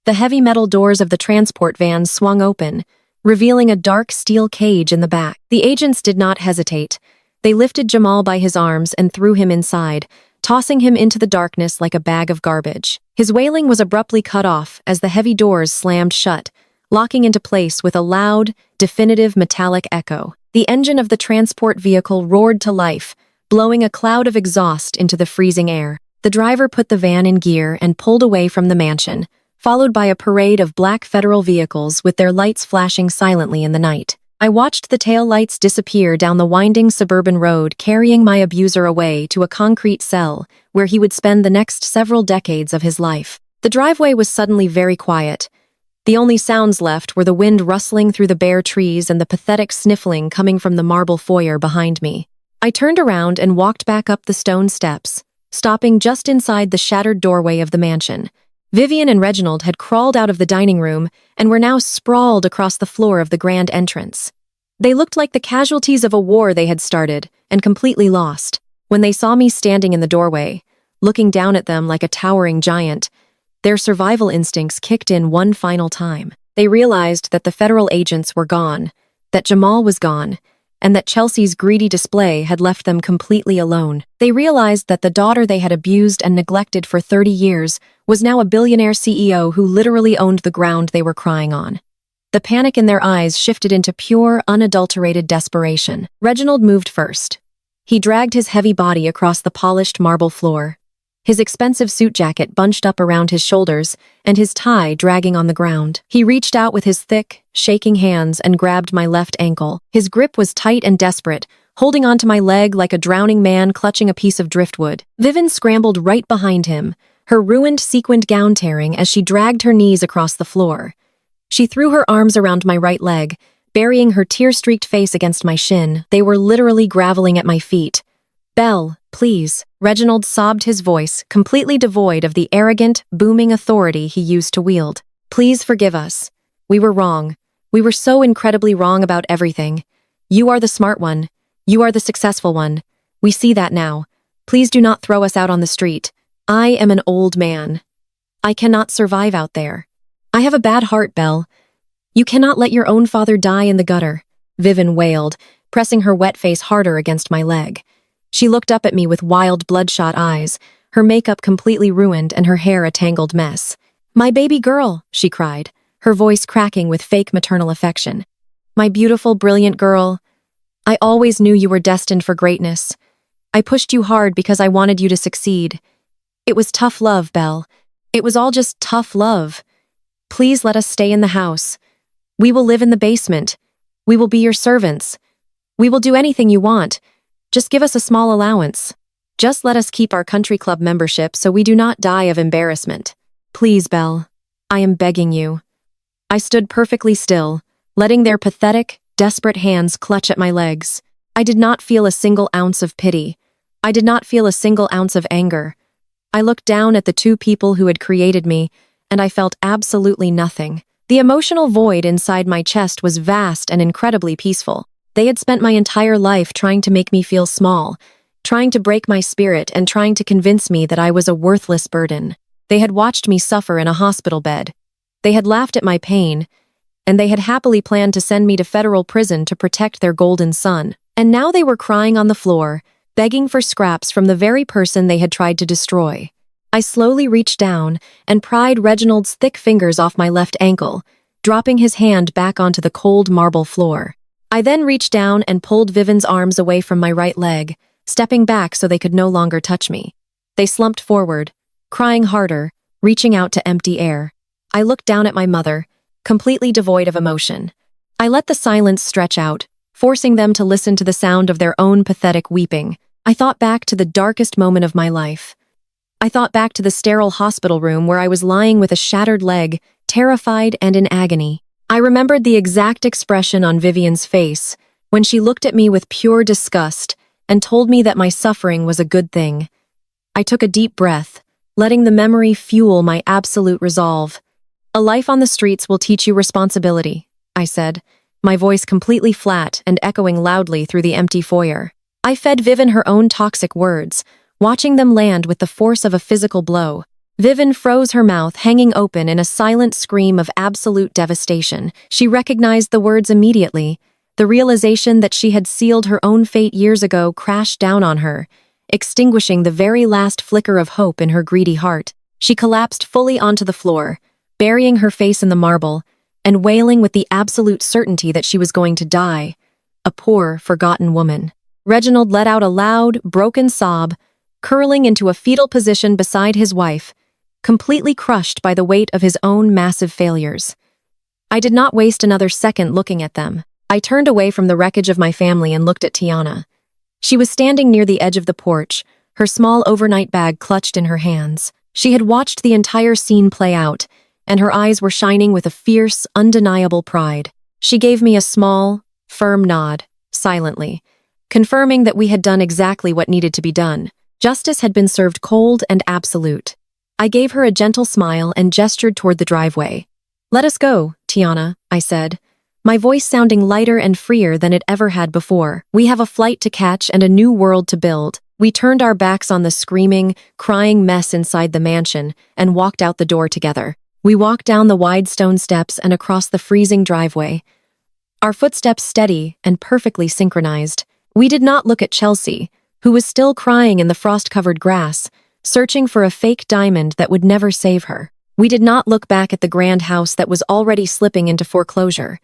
The heavy metal doors of the transport van swung open, revealing a dark steel cage in the back. The agents did not hesitate. They lifted Jamal by his arms and threw him inside, tossing him into the darkness like a bag of garbage. His wailing was abruptly cut off as the heavy doors slammed shut, locking into place with a loud, definitive metallic echo. The engine of the transport vehicle roared to life, blowing a cloud of exhaust into the freezing air. The driver put the van in gear and pulled away from the mansion, followed by a parade of black federal vehicles with their lights flashing silently in the night. I watched the tail lights disappear down the winding suburban road, carrying my abuser away to a concrete cell where he would spend the next several decades of his life. The driveway was suddenly very quiet. The only sounds left were the wind rustling through the bare trees and the pathetic sniffling coming from the marble foyer behind me. I turned around and walked back up the stone steps, stopping just inside the shattered doorway of the mansion. Vivian and Reginald had crawled out of the dining room and were now sprawled across the floor of the grand entrance. They looked like the casualties of a war they had started and completely lost. When they saw me standing in the doorway, looking down at them like a towering giant, their survival instincts kicked in one final time. They realized that the federal agents were gone, that Jamal was gone, and that Chelsea's greedy display had left them completely alone. They realized that the daughter they had abused and neglected for 30 years was now a billionaire CEO who literally owned the ground they were crying on. The panic in their eyes shifted into pure, unadulterated desperation. Reginald moved first. He dragged his heavy body across the polished marble floor, his expensive suit jacket bunched up around his shoulders and his tie dragging on the ground. He reached out with his thick, shaking hands and grabbed my left ankle. His grip was tight and desperate, holding onto my leg like a drowning man clutching a piece of driftwood. Vivian scrambled right behind him, her ruined sequined gown tearing as she dragged her knees across the floor. She threw her arms around my right leg, burying her tear-streaked face against my shin. They were literally graveling at my feet. "Belle, please." Reginald sobbed, his voice completely devoid of the arrogant, booming authority he used to wield. "Please forgive us. We were wrong. We were so incredibly wrong about everything. You are the smart one. You are the successful one. We see that now. Please do not throw us out on the street. I am an old man. I cannot survive out there. I have a bad heart, Belle. You cannot let your own father die in the gutter," Vivian wailed, pressing her wet face harder against my leg. She looked up at me with wild, bloodshot eyes, her makeup completely ruined and her hair a tangled mess. "My baby girl," she cried, her voice cracking with fake maternal affection. "My beautiful, brilliant girl. I always knew you were destined for greatness. I pushed you hard because I wanted you to succeed. It was tough love, Belle. It was all just tough love. Please let us stay in the house. We will live in the basement. We will be your servants. We will do anything you want. Just give us a small allowance. Just let us keep our country club membership so we do not die of embarrassment. Please, Belle. I am begging you." I stood perfectly still, letting their pathetic, desperate hands clutch at my legs. I did not feel a single ounce of pity. I did not feel a single ounce of anger. I looked down at the two people who had created me, and I felt absolutely nothing. The emotional void inside my chest was vast and incredibly peaceful. They had spent my entire life trying to make me feel small, trying to break my spirit and trying to convince me that I was a worthless burden. They had watched me suffer in a hospital bed. They had laughed at my pain, and they had happily planned to send me to federal prison to protect their golden son. And now they were crying on the floor, begging for scraps from the very person they had tried to destroy. I slowly reached down and pried Reginald's thick fingers off my left ankle, dropping his hand back onto the cold marble floor. I then reached down and pulled Vivian's arms away from my right leg, stepping back so they could no longer touch me. They slumped forward, crying harder, reaching out to empty air. I looked down at my mother, completely devoid of emotion. I let the silence stretch out, forcing them to listen to the sound of their own pathetic weeping. I thought back to the darkest moment of my life. I thought back to the sterile hospital room where I was lying with a shattered leg, terrified and in agony. I remembered the exact expression on Vivian's face when she looked at me with pure disgust and told me that my suffering was a good thing. I took a deep breath, letting the memory fuel my absolute resolve. "A life on the streets will teach you responsibility," I said, my voice completely flat and echoing loudly through the empty foyer. I fed Vivian her own toxic words, watching them land with the force of a physical blow. Vivian froze her mouth, hanging open in a silent scream of absolute devastation. She recognized the words immediately. The realization that she had sealed her own fate years ago crashed down on her, extinguishing the very last flicker of hope in her greedy heart. She collapsed fully onto the floor, burying her face in the marble, and wailing with the absolute certainty that she was going to die, a poor, forgotten woman. Reginald let out a loud, broken sob, curling into a fetal position beside his wife, completely crushed by the weight of his own massive failures. I did not waste another second looking at them. I turned away from the wreckage of my family and looked at Tiana. She was standing near the edge of the porch, her small overnight bag clutched in her hands. She had watched the entire scene play out, and her eyes were shining with a fierce, undeniable pride. She gave me a small, firm nod, silently, confirming that we had done exactly what needed to be done. Justice had been served cold and absolute. I gave her a gentle smile and gestured toward the driveway. "Let us go, Tiana," I said, my voice sounding lighter and freer than it ever had before. "We have a flight to catch and a new world to build." We turned our backs on the screaming, crying mess inside the mansion and walked out the door together. We walked down the wide stone steps and across the freezing driveway, our footsteps steady and perfectly synchronized. We did not look at Chelsea, who was still crying in the frost-covered grass, searching for a fake diamond that would never save her. We did not look back at the grand house that was already slipping into foreclosure.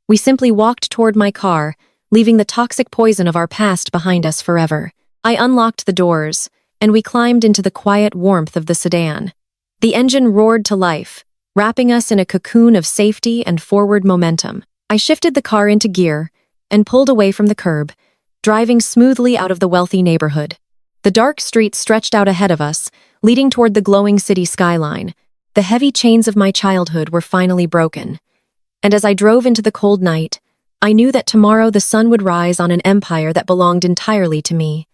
We simply walked toward my car, leaving the toxic poison of our past behind us forever. I unlocked the doors, and we climbed into the quiet warmth of the sedan. The engine roared to life, wrapping us in a cocoon of safety and forward momentum. I shifted the car into gear and pulled away from the curb, driving smoothly out of the wealthy neighborhood. The dark streets stretched out ahead of us, leading toward the glowing city skyline. The heavy chains of my childhood were finally broken. And as I drove into the cold night, I knew that tomorrow the sun would rise on an empire that belonged entirely to me.